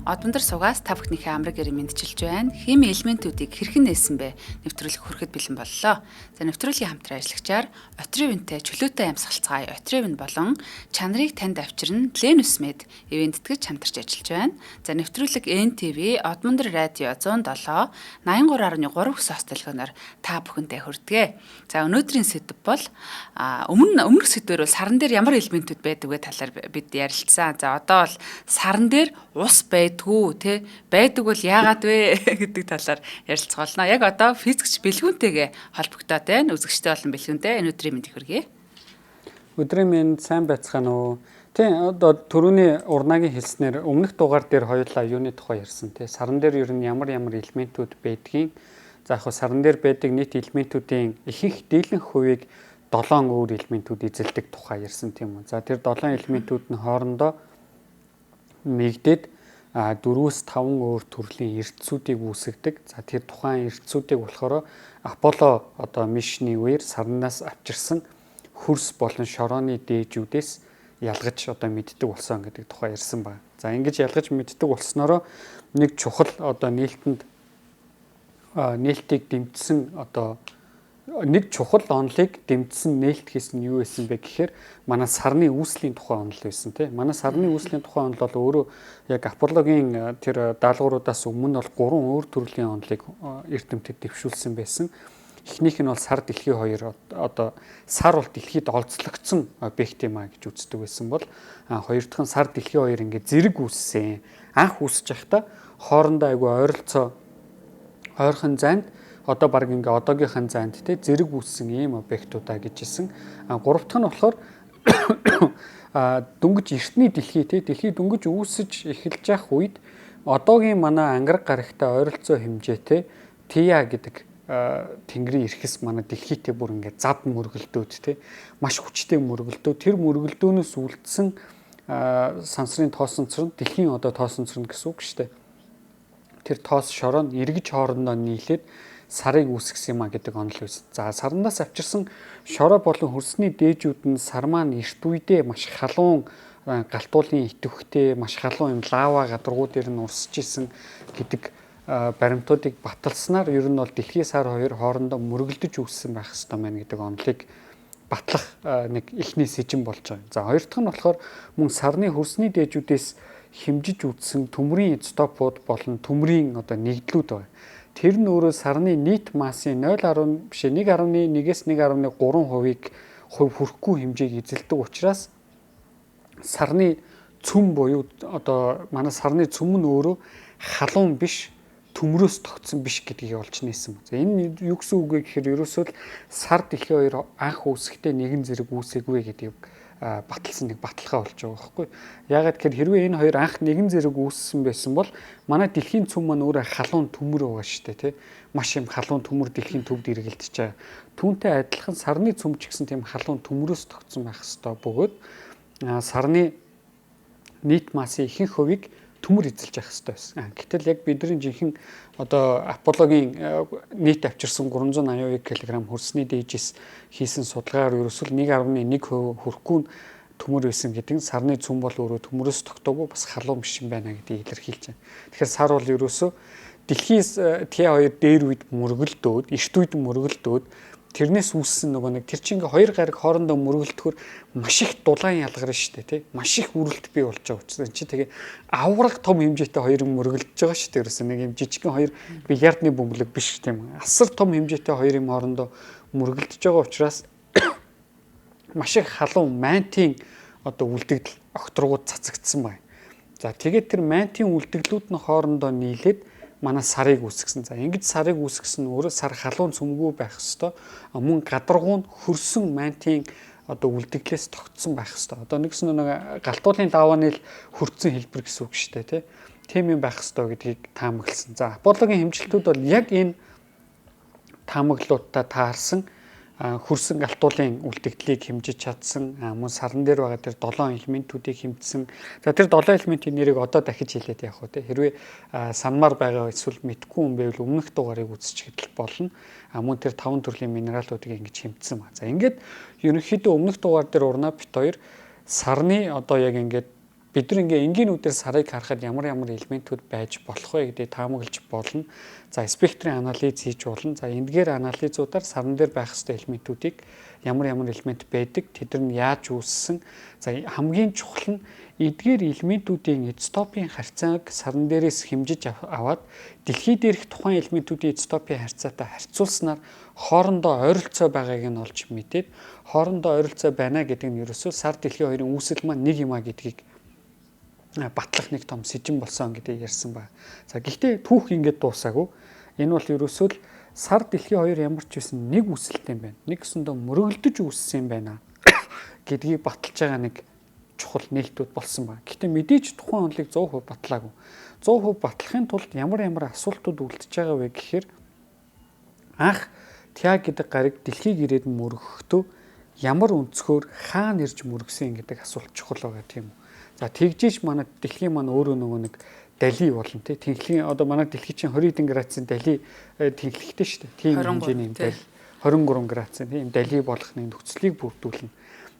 Одондар сугаас та бүхнийхээ амраг ирэн мэдчилж байна. Хими элементүүдийг хэрхэн нээсэн бэ? Нэвтрүүлэг хүрэхэд бэлэн боллоо. За нэвтрүүлгийн хамтран ажиллагчаар Отревинтэй чөлөөтэй амьсгалцгаая Отревин болон чанарыг танд авчирна Lenus Med ивэнтгэж хамтарч ажиллаж байна. За нэвтрүүлэг NTV Одондар радио 107 83.3 хөс остолгоноор та бүхэнтэй хүрдэгэ. За өнөөдрийн сэдэв бол өмнөх сэдвээр бол саран дээр ямар элементүүд байдгийг талаар бид ярилцсан. За одоо бол саран дээр ус байдгүй те байдаг бол яагаад вэ гэдэг талаар ярилцгаална. Яг одоо физикч бэлгүүнтэйгээ холбогдоод байна. Үзэгчтэй болон бэлгүүнтэй энэ өдрийн мэнд хүргэе. Өдрийн мэнд сайн байцгаана уу? Тийм одоо түрүүний урнагийн хэлснээр өмнөх дугаар дээр хоёулаа юуны тухай ярьсан те. Саран дээр ер нь ямар элементүүд байдгийг за яг саран дээр байдаг нийт элементүүдийн ихэнх дийлэнх хувийг 7 өөр элементүүд эзэлдэг тухай ярьсан тийм үү. За тэр 7 элементүүд нь хоорондоо нэгдээд 4-5 өөр төрлийн эрдцүүдийг үүсгдэг. За тэр тухайн эрдцүүдийг болохоор Аполло одоо мишний үеэр сарнаас авчирсан хөрс болон шорооны дээжүүдээс ялгаж одоо мэддэг болсон гэдэг тухай ярьсан байна. За ингэж ялгаж мэддэг болсноороо нэг чухал одоо нээлтийг дэмжсэн одоо нэг чухал онолыг дэмжсэн нээлт хийсэн нь юу байсан бэ гэхээр манай сарны үүслийн тухай онол байсан тийм. Манай сарны үүслийн тухай онол бол өөрөө яг Аполлогийн тэр даалгавруудаас өмнө бол 3 өөр төрлийн онолыг эрдэмтэд дэвшүүлсэн байсан. Эхнийх нь бол сар дэлхий 2 одоо сар бол дэлхийд олзлогдсон объект юм а гэж үздэг байсан бол хоёр дахь нь сар дэлхий 2 ингээд зэрэг үүссэн. Анх үүсэж байхдаа хоорондоо айгүй ойрхон зайд одоо баг ингээ одоогийнхэн зайд те зэрэг үүссэн ийм объектуудаа гэж хэлсэн. Гурав дахь нь болохоор дөнгөж эртний дэлхий те дэлхий дөнгөж үүсэж эхэлж явах үед одоогийн манай ангараг гарагтай ойролцоо хэмжээтэй Тия гэдэг тэнгэрийн эрхэс манай дэлхийтэй бүр ингээ зав мөргөлдөөд те маш хүчтэй мөргөлдөө тэр мөргөлдөөнөөс үлдсэн сансрын тоосонцор дэлхийн одоо тоосонцор гэсэн үг шүү дээ. Тэр тоос шороо нь эргэж хоорондоо нийлээд сарыг үүсгэсэн юм а гэдэг онол байсан. За сарнаас авчирсан шороо болон хөрсний дээжүүд нь сар маань эрт үедээ маш халуун галтуулын итвэхтэй маш халуун юм лава гадаргуу дээр нь урсж исэн гэдэг баримтуудыг баталснаар ер нь бол дэлхийн сар хоёр хоорондоо мөргөлдөж үүссэн байх ёстой байна гэдэг онолыг батлах нэг ихний сэжин болж байгаа. За хоёр дахь нь болохоор мөн сарны хөрсний дээжүүдээс хэмжиж үзсэн төмрийн изотопууд болон төмрийн одоо нэгдлүүд байна. Тэр нь өөрөө сарны нийт массын 1.1-1.1-ээс 1.3% хүрэхгүй хэмжээг эзэлдэг учраас сарны цөм буюу одоо манай сарны цөм нь өөрөө халуун биш төмрөөс тогтсон биш гэдгийг олж нээсэн. За энэ юу гэсэн үг вэ гэхээр ерөөсөө л сар дэлхий 2 анх үүсэхдээ нэгэн зэрэг үүсээгүй гэдгийг баталсан нэг баталгаа болж байгаа байхгүй. Яагаад гэхээр хэрвээ энэ хоёр анх нэгэн зэрэг үүссэн байсан бол манай дэлхийн цөм маань өөрөө халуун төмөр байгаа шүү дээ, тий. Маш юм халуун төмөр дэлхийн төвд эргэлдэж байгаа. Түүнтэй адилхан сарны цөм ч гэсэн тийм халуун төмрөөс тогтсон байх ёстой бөгөөд сарны нийт массын ихэнх хувийг төмөр эзэлж явах хэрэгтэй байсан. Гэтэл яг бидний жинхэнэ одоо Аполлогийн нийт авчирсан 380 кг хөрсний дээжээс хийсэн судалгаагаар ерөөсөл 1.1% хүрэхгүй төмөр байсан гэдэг нь сарны цөм бол өөрөө төмөрөөс тогтоогүй бас халуун биш юм байна гэдгийг илэрхийлж байна. Тэгэхээр сар бол ерөөсөө дэлхийн Т2 дээр үед мөргөлдөөд, эрт үед мөргөлдөөд тэрнээс үүссэн нөгөө нэг тэр чинь ингээ хоёр гариг хоорондоо мөргөлдөхөр маш их дулаан ялгарна шүү дээ тий. Маш их үрэлт бий болж байгаа учраас чи тэгээ авраг том хэмжээтэй хоёр мөргөлдөж байгаа шүү дээ. Ерөөсөө нэг юм жижигхэн хоёр бильярдны бөмбөлөг биш тийм. Асар том хэмжээтэй хоёр юм хоорондоо мөргөлдөж байгаа учраас маш их халуун мантийн одоо үлдэгдэл огторгууд цацагдсан байна. За тэгээд тэр мантийн үлдэгдлүүд нь хоорондоо нийлээд манай сарыг үүсгэсэн. За ингэж сарыг үүсгэсэн нь өөрөө сар халуун цөмгүй байх ёстой. Мөн гадаргуу нь хөрсөн мантийн одоо үлдэгдлээс тогтсон байх ёстой. Одоо нэгс нэг галтуулын лаваны л хөрцөн хэлбэр гэсэн үг шүү дээ, тий. Тийм юм байх ёстой гэдгийг таамагласан. За Аполлогийн хэмжилтүүд бол яг энэ таамаглалуудтай таарсан хөрсөн галтуулын үлдэгдлийг хэмжиж чадсан мөн сарн дээр байгаа тэр 7 элементүүдийг хэмжсэн. За тэр 7 элементийн нэрийг одоо дахиж хэлээд явах уу те. Хэрвээ санмаар байгаа эсвэл мэдгүй юм байвал өмнөх дугаарыг үзчихэд л болно. Мөн тэр 5 төрлийн минералуудыг ингэж хэмжсэн ба. За ингээд ерөнхийдөө өмнөх дугаар дээр урнаа бит хоёр сарны одоо яг ингээд бид нар ингээ энгийнүүдээр сарыг харахад ямар элементүүд байж болох вэ гэдгийг таамаглаж болно. За спектрийн анализ хийж болно. За эндгээр анализуудаар сарн дээр байх ёстой элементүүдийг ямар элемент байдаг, тэд нар нь яаж үүссэн. За хамгийн чухал нь эдгээр элементүүдийн изотопийн харьцааг сарн дээрээс хэмжиж аваад дэлхий дээрх тухайн элементүүдийн изотопийн харьцаатай харьцуулснаар хоорондоо ойролцоо байгааг нь олж мэдээд хоорондоо ойролцоо байна гэдэг нь ерөөсөө сар дэлхий хоёрын үүсэл маань нэг юм а гэдгийг батлах нэг том сэжин болсон гэдгийг ярьсан ба. За гэхдээ түүх ингэж дуусаагүй. Энэ бол ерөөсөө л сар дэлхий хоёр ямар ч байсан нэг үүсэлтэй юм байна. Нэг өсөндөө мөрөглөдөж үүссэн юм байна гэдгийг баталж байгаа нэг чухал нээлтүүд болсон ба. Гэхдээ мэдээж тухайн онолыг 100% батлаагүй. 100% батлахын тулд ямар асуултууд үлдэж байгаа вэ гэхээр анх Тиа гэдэг гариг дэлхийг ирээд мөргөхдөө ямар өнцгөр хаана ирж мөргсөн гэдэг асуулт чухал байгаа тийм үү. За тэгжээч манай дэлхийн маань өөрөө нөгөө нэг дали болно тий. Тэнхлийн одоо манай дэлхий чинь 20 градусын дали тэнхлэгтэй шүү дээ. Тийм хэмжээний дали 23 градусын тийм дали болгохны нөхцөлийг бүрдүүлнэ.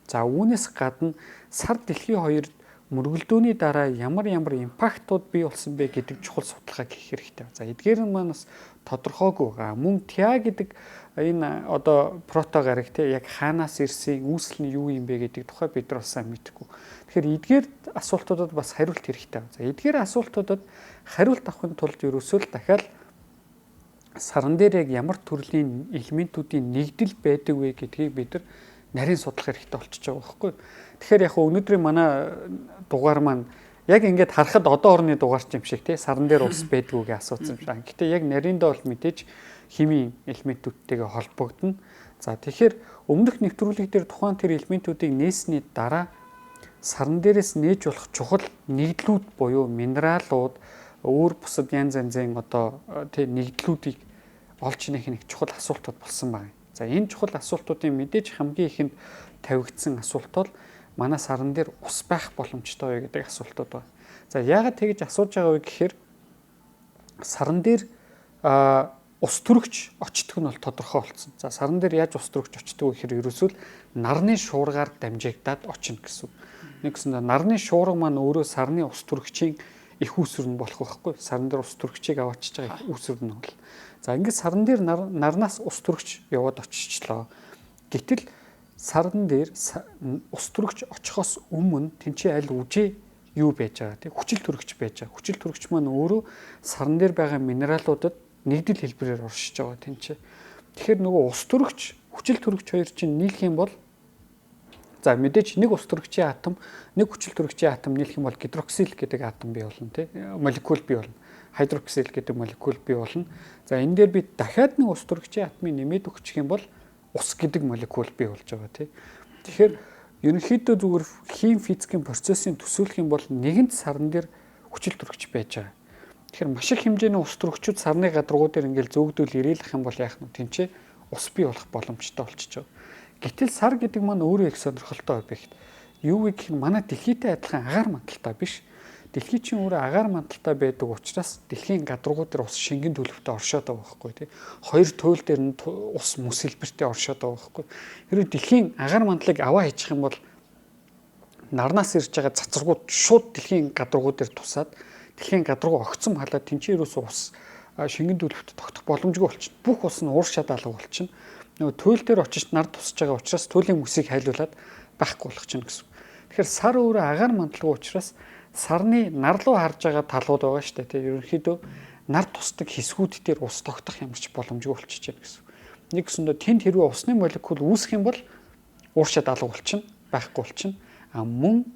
За үүнээс гадна сар дэлхий хоёрд мөргөлдөөний дараа ямар импактууд бий болсон бэ гэдэг чухал судалгаа хийх хэрэгтэй. За эдгээр нь маань бас тодорхойгүй байгаа. Мөн Тиа гэдэг энэ одоо прото гариг тий яг хаанаас ирсэн, үүсэл нь юу юм бэ гэдэг тухай бид нар сайн мэдэхгүй. Тэгэхээр эдгээр асуултуудад бас хариулт хэрэгтэй. За эдгээр асуултуудад хариулт авахын тулд ерөөсөө л дахиад сарн дээр яг ямар төрлийн элементүүдийн нэгдэл байдаг вэ гэдгийг бид нар нарийн судлах хэрэгтэй болчихж байгаа байхгүй. Тэгэхээр яг өнөөдрийн манай дугаар маань яг ингээд харахад одоо орны дугаар ч юм шиг тий сарн дээр ус байдгүйгээ асуусан юм шиг. Гэтэ яг нариндаа бол мэдээж химийн элементүүдтэйгээ холбогдно. За тэгэхээр өмнөх нэвтрүүлэг дээр тухайн тэр элементүүдийг нээсний дараа сарн дээрээс нээж болох чухал нэгдлүүд буюу минералууд өөр бусад янз янзын одоо тий нэгдлүүдийг олж нээх нэг чухал асуултууд болсон байна. За энэ чухал асуултуудын мэдээж хамгийн ихэнд тавигдсан асуулт бол манай сарн дээр ус байх боломжтой вэ гэдэг асуултууд байна. За яагаад тэгж асууж байгаа вэ гэхээр сарн дээр ус төрөгч очдог нь бол тодорхой болсон. За сарн дээр яаж ус төрөгч очдог вэ гэхээр ерөөсөө нарны шуургаар дамжигдаад очино гэсэн. Нэгсэн нарны шуурга маань өөрөө сарны ус төрөгчийн их үүсвэр нь болох байхгүй. Сарн дээр ус төрөгчийг аваачиж байгаа их үүсвэр нь бол. За ингээд сарн дээр нарнаас ус төрөгч яваад очичлоо. Гэтэл сарн дээр ус төрөгч очихоос өмнө тэнцээ аль үжээ юу байж байгаа тийм хүчил төрөгч байж байгаа. Хүчил төрөгч маань өөрөө сарн дээр байгаа минералуудад нэгдэл хэлбэрээр оршиж байгаа тэнцээ. Тэгэхээр нөгөө ус төрөгч, хүчил төрөгч хоёр чинь нийлэх юм бол за мэдээж нэг ус төрөгчийн атом, нэг хүчил төрөгчийн атом нийлэх юм бол гидроксил гэдэг атом бий болно тийм молекул бий болно. Хайдроксил гэдэг молекул бий болно. За энэ дээр би дахиад нэг ус төрөгчийн атомыг нэмээд өгчих юм бол ус гэдэг молекул бий болж байгаа тийм. Тэгэхээр ерөнхийдөө зүгээр хим физикийн процессын төсөөлөх юм бол нэгэнт сарн дээр хүчил төрөгч байж байгаа. Тэгэхээр маш их хэмжээний ус төрөгчүүд сарны гадаргуу дээр ингээл зөөгдөл ирэйлэх юм бол яах нь тэнцээ ус бий болох боломжтой болчихж байгаа. Гэтэл сар гэдэг маань өөрөө их сонирхолтой объект. Юу вэ гэхээр манай дэлхийтэй адилхан агаар манталтай биш. Дэлхий чинь өөрөө агаар манталтай байдаг учраас дэлхийн гадаргуу дээр ус шингэн төлөвтэй оршоод байгаа байхгүй тий. Хоёр туйл дээр нь ус мөс хэлбэртэй оршоод байгаа байхгүй. Хэрэв дэлхийн агаар мантлыг аваа хийчих юм бол нарнаас ирж байгаа цацрагууд шууд дэлхийн гадаргуу дээр тусаад дэлхийн гадаргуу огцом халаад тэнцээ юусоо ус шингэн төлөвт тогтох боломжгүй болчихно. Бүх ус нь ууршаад алга болчихно. Нөгөө туйл дээр очиж нар тусаж байгаа учраас туйлын мөсийг хайлуулад байхгүй болгочихно гэсэн. Тэгэхээр сар өөрөө агаар манталгүй учраас сарны нар руу харж байгаа талууд байгаа шүү дээ. Тэгээ ерөнхийдөө нар тусдаг хэсгүүд дээр ус тогтох ямарч боломжгүй болчихж байна гэсэн. Нэг гэсэндээ тэнд хэрвээ усны молекул үүсэх юм бол ууршаад алга болчихно, байхгүй болчихно. А мөн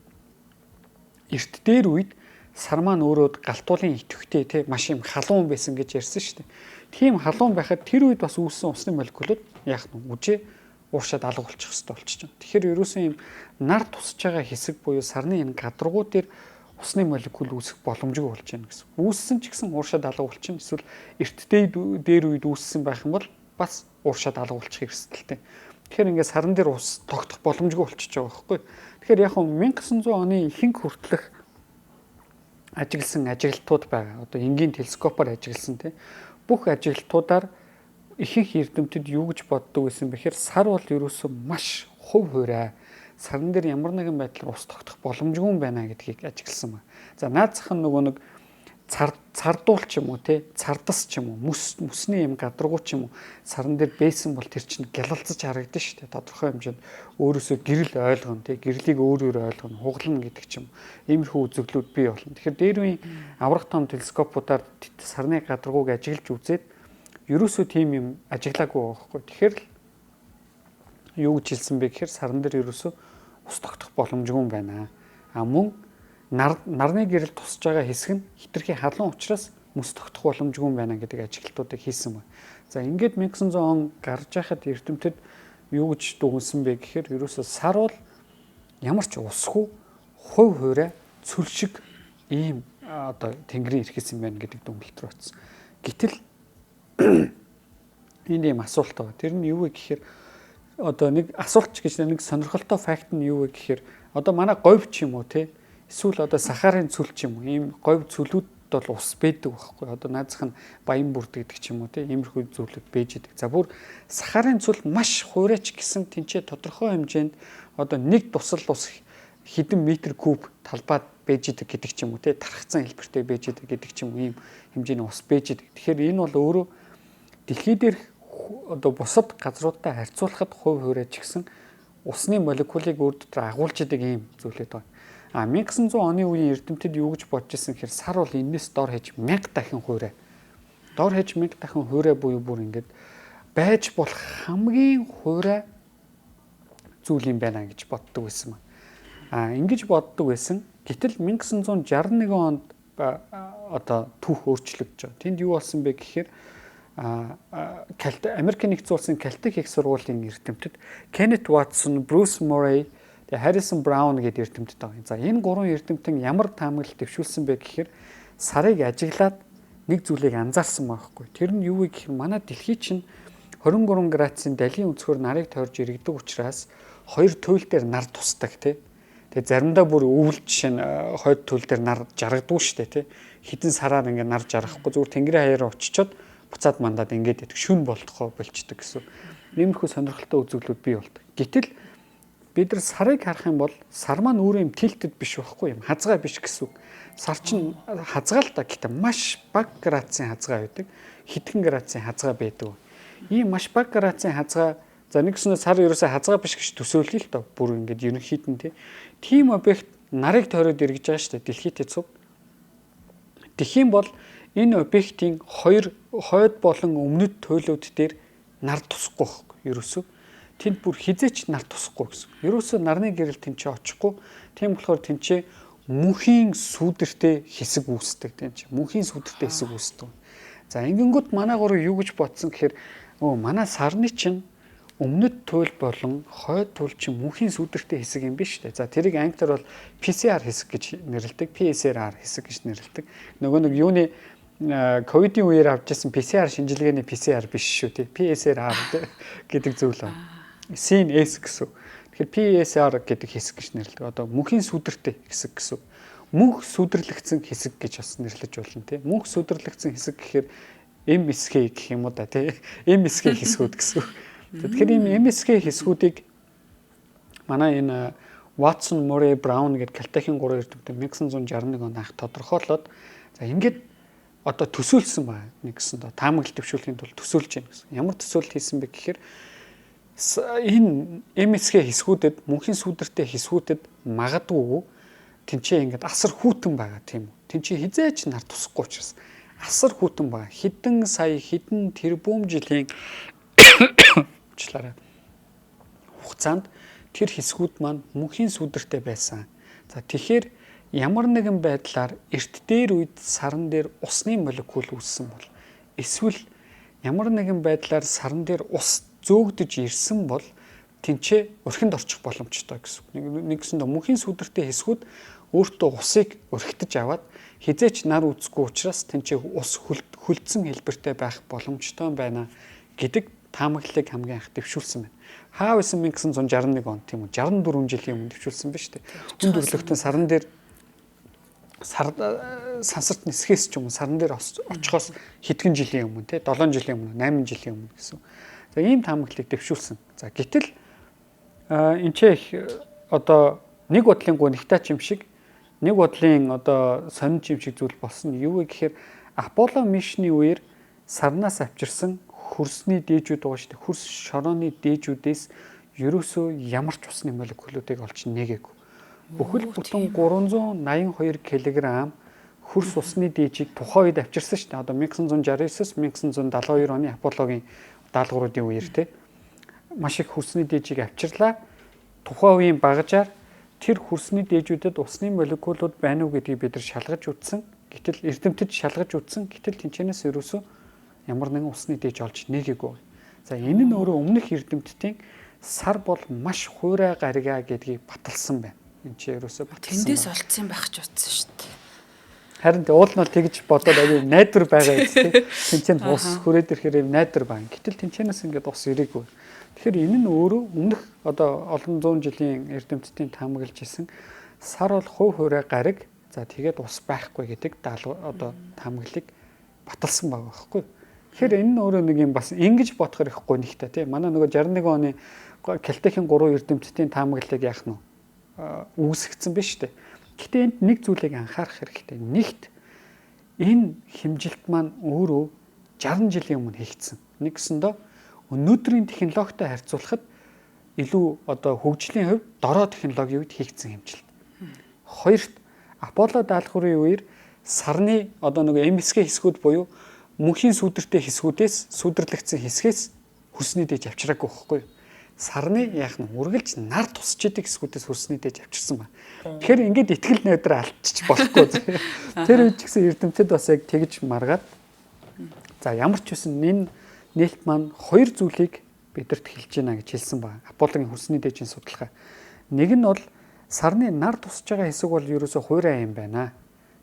эрт дээр үед сар маань өөрөө галтуулын идэвхтэй тий маш юм халуун байсан гэж ярьсан шүү дээ. Тийм халуун байхад тэр үед бас үүссэн усны молекулууд яах нь үжээ ууршаад алга болчих хэрэгтэй болчихж байна. Тэгэхээр ерөөсөн юм нар тусаж байгаа хэсэг буюу сарны энэ гадаргуу дээр усны молекул үүсэх боломжгүй болж байна гэсэн. Үүссэн ч гэсэн ууршаад алга болчихно. Эсвэл эртдээ дээр үед үүссэн байх юм бол бас ууршаад алга болчих эрсдэлтэй. Тэгэхээр ингээд сарн дээр ус тогтох боломжгүй болчихж байгаа байхгүй. Тэгэхээр яг 1900 оны ихэнх хүртэлх ажигласан ажиглалтууд байгаа. Одоо энгийн телескопоор ажигласан тийм бүх ажиглалтуудаар ихэнх эрдэмтэд юу гэж боддог байсан бэхээр сар бол ерөөсөө маш хувь хуурай саран дээр ямар нэгэн байдлаар ус тогтох боломжгүй юм байна гэдгийг ажигласан байна. За наад зах нь нөгөө нэг цардуул ч юм уу те цардас ч юм уу мөсний юм гадаргуу ч юм уу саран дээр бэйсэн бол тэр чинь гялалзаж харагдана шүү дээ. Тодорхой хэмжээнд өөрөөсөө гэрэл ойлгоно те гэрлийг өөрөөр ойлгоно хуглана гэдэг ч юм. Иймэрхүү үзэгдлүүд бий болно. Тэгэхээр дээр үеийн аврах том телескопуудаар сарны гадаргууг ажиглаж үзээд ерөөсөө тийм юм ажиглаагүй байхгүй. Тэгэхээр юу гэж хэлсэн бэ гэхээр саран дээр ерөөсөө ус тогтох боломжгүй юм байна. Мөн нарны гэрэл тусаж байгаа хэсэг нь хитрхи халуун учраас мөс тогтох боломжгүй юм байна гэдэг ажиглалтуудыг хийсэн байна. За ингээд 1900 он гарч байхад эрдэмтэд юу гэж дүгнсэн бэ гэхээр ерөөсөө сар бол ямар ч усгүй хувь хуурай цүл шиг ийм одоо тэнгэрийн ирхэс юм байна гэдэг дүгнэлт рүү очсон. Гэтэл энэ юм асуулт байна. Тэр нь юу вэ гэхээр одоо нэг асуулт гэж нэг сонирхолтой факт нь юу вэ гэхээр одоо манай говь ч юм уу те эсвэл одоо сахарын цүл ч юм уу ийм говь цүлүүд бол ус байдаг байхгүй. Одоо наазах нь баян бүрд гэдэг ч юм уу те иймэрхүү зүйлүүд бэж идэг. За бүр сахарын цүл маш хуурайч гэсэн тэнцээ тодорхой хэмжээнд одоо нэг тусал ус хэдэн метр куб талбайд бэж идэг гэдэг ч юм уу те тархацсан хэлбэртэй бэж идэг гэдэг ч юм уу ийм хэмжээний ус бэж идэг. Тэгэхээр энэ бол өөрөө дэлхий дээр одоо бусад газруудтай харьцуулахад хувь хуурайч гэсэн усны молекулыг өөр дотор агуулж идэг ийм зүйлүүд байна. 1900 оны үеийн эрдэмтэд юу гэж бодож ирсэн гэхээр сар бол энэс дор хэж 1000 дахин хуурай. Дор хэж 1000 дахин хуурай буюу бүр ингээд байж болох хамгийн хуурай зүйл юм байна гэж боддог байсан юм. Ингэж боддог байсан. Гэтэл 1961 онд одоо түүх өөрчлөгдөж байгаа. Тэнд юу болсон бэ гэхээр Америкийн нэгдсэн улсын Калтик их сургуулийн эрдэмтэд Кеннет Ватсон, Брюс Морей, Харрисон Браун гэдэг эрдэмтэд байгаа. За энэ гурван эрдэмтэн ямар таамаглал дэвшүүлсэн бэ гэхээр сарыг ажиглаад нэг зүйлийг анзаарсан байхгүй. Тэр нь юу вэ гэхээр манай дэлхий чинь 23 градусын далийн өнцгөр нарыг тойрж иргэдэг учраас хоёр туйл дээр нар тусдаг тий. Тэгээ заримдаа бүр өвөл жишээ нь хойд туйл дээр нар жаргадгүй шүү дээ тий. Хитэн сараар ингээд нар жаргахгүй зүгээр тэнгэрийн хаяараа очичоод буцаад мандаад ингээд идэх шүн болтохоо болчдөг гэсэн. Иймэрхүү сонирхолтой үзэгдлүүд бий болдог. Гэтэл бид нар сарыг харах юм бол сар маань өөрөө юм тилтэд биш байхгүй юм хазгай биш гэсэн. Сар чинь хазгай л да гэхдээ маш бага градусын хазгай байдаг. Хэдхэн градусын хазгай байдаг. Ийм маш бага градусын хазгай за нэгснээр сар ерөөсөө хазгай биш гэж төсөөлөе л доо. Бүр ингээд ерөнхийдөө тийм объект нарыг тойроод эргэж байгаа шүү дээ дэлхийд цуг. Тэгхийн бол энэ объектийн хоёр хойд болон өмнөд туйлууд дээр нар тусахгүй байхгүй ерөөсөө. Тэнд бүр хизээч нар тусахгүй гэсэн. Ерөөсөө нарны гэрэл тэнцээ очихгүй. Тийм болохоор тэнцээ мөнхийн сүудэртэй хэсэг үүсдэг тэнцээ. Мөнхийн сүудэртэй хэсэг үүсдэг. За ингэнгүүт манай гурав юу гэж бодсон гэхээр манай сарны чинь өмнөд туйл болон хойд туйл чинь мөнхийн сүудэртэй хэсэг юм биш үү? За тэрийг англиар бол PCR хэсэг гэж нэрлэдэг. PCR хэсэг гэж нэрлэдэг. Нөгөө нэг юуны ковидын үеэр авчихсан PCR шинжилгээний PCR биш шүү тий. PCR гэдэг зүйл байна. CNS гэсэн. Тэгэхээр PSR гэдэг хэсэг гэж нэрлэдэг. Одоо мөнхийн сүдэртэй хэсэг гэсэн. Мөнх сүдэрлэгдсэн хэсэг гэж бас нэрлэж болно тий. Мөнх сүдэрлэгдсэн хэсэг гэхээр MSK гэх юм уу да тий. MSK хэсгүүд гэсэн. Тэгэхээр энэ MSK хэсгүүдийг манай энэ Watson, Murray, Brown гэдэг Калтикийн гурван эрдэмтэн 1961 онд анх тодорхойлоод за ингээд одоо төсөөлсөн байна нэгсэн доо таамаглал дэвшүүлэхийн тулд төсөөлж байна гэсэн. Ямар төсөөлөлт хийсэн бэ гэхээр энэ MSK хэсгүүдэд мөнхийн сүдэртэй хэсгүүдэд магадгүй тэнцээ ингээд асар хүүтэн байгаа тийм үү. Тэнцээ хизээч нар тусахгүй учраас асар хүүтэн байгаа. Хэдэн сая хэдэн тэрбум жилийн хугацаанд тэр хэсгүүд маань мөнхийн сүдэртэй байсан. За тэгэхээр ямар нэгэн байдлаар эрт дээр үед саран дээр усны молекул үүссэн бол эсвэл ямар нэгэн байдлаар саран дээр ус зөөгдөж ирсэн бол тэнцээ өрхөнд орчих боломжтой гэсэн. Нэгсэндээ мөнхийн сүдэртэй хэсгүүд өөртөө усыг өрхтөж аваад хизээч нар үзэхгүй учраас тэнцээ ус хөлдсөн хэлбэртэй байх боломжтой байна гэдэг таамаглалыг хамгийн анх дэвшүүлсэн байна. Хаа байсан 1961 он тийм үү 64 жилийн өмнө дэвшүүлсэн байна шүү дээ. Хүнд өглөختөн саран дээр сансарт нисгээс ч юм уу саран дээр очихоос хэдхэн жилийн өмнө те 7 жилийн өмнө 8 жилийн өмнө гэсэн. За ийм таамаглалыг дэвшүүлсэн. За гэтэл энэ ч их одоо нэг бодлын гунигтай юм шиг нэг бодлын одоо сонин юм шиг зүйл болсон нь юу вэ гэхээр Аполло мишны үеэр сарнаас авчирсан хөрсний дээжүүд байгаа шүү дээ. Хөрс шорооны дээжүүдээс ерөөсөө ямар ч усны молекулуудыг олж нэгээгүй. Бүхэл бүтэн 382 кг хөрс усны дээжийг тухайн үед авчирсан шүү дээ. Одоо 1969-1972 оны Аполлогийн даалгавруудын үеэр те маш их хөрсний дээжийг авчирлаа. Тухайн үеийн багажаар тэр хөрсний дээжүүдэд усны молекулууд байна уу гэдгийг бид нар шалгаж үзсэн. Гэтэл эрдэмтэд шалгаж үзсэн. Гэтэл тэнцэнээс ерөөсөө ямар нэгэн усны дээж олж нээгээгүй. За энэ нь өөрөө өмнөх эрдэмтдийн сар бол маш хуурай гарига гэдгийг баталсан байна. Энд чи ерөөсөө баталсан. Тэндээс олцсон байх ч утсан шүү дээ. Харин уул нь тэгж бодоод аяа найдвар байгаа юм. Тэнцэн ус хүрээд ирэхээр найдвар байна. Гэтэл тэнцэнээс ингээд ус ирээгүй. Тэгэхээр энэ нь өөрөө өмнөх одоо олон зуун жилийн эрдэмтдийн таамаглаж исэн сар бол хувь хуурай гариг. За тэгээд ус байхгүй гэдэг одоо таамаглалыг баталсан байгаа байхгүй. Тэгэхээр энэ нь өөрөө нэг юм бас ингэж бодохоор их гонигтай тийм. Манай нөгөө 61 оны Кельтехийн 3 эрдэмтдийн таамаглалыг яах нь үүсгэсэн биз дээ. Гэтэ энд нэг зүйлийг анхаарах хэрэгтэй. Нэгт энэ хэмжилт маань өөрөө 60 жилийн өмнө хийгдсэн. Нэгсэндээ өнөөдрийн технологитой харьцуулахад илүү одоо хөгжлийн хувьд дороо технологийн үед хийгдсэн хэмжилт. Хоёрт Аполло даалгаврын үеэр сарны одоо нэг MSK хэсгүүд буюу мөнхийн сүдэртэй хэсгүүдээс сүдэрлэгдсэн хэсгээс хөрсний дээж авчираагүй байхгүй юу? Сарны яах нь үргэлж нар тусч идэг хэсгүүдээс хөрсний дээж авчирсан байна. Тэгэхээр ингээд итгэл найдраа алдчих болохгүй. Тэр үед ч гэсэн эрдэмтэд бас яг тэгж маргаад за ямар ч үсэн энэ нээлт маань хоёр зүйлийг бидэрт хэлж байна гэж хэлсэн байна. Аполлогийн хөрсний дээжийн судалгаа. Нэг нь бол сарны нар тусч байгаа хэсэг бол ерөөсөө хуурай юм байна.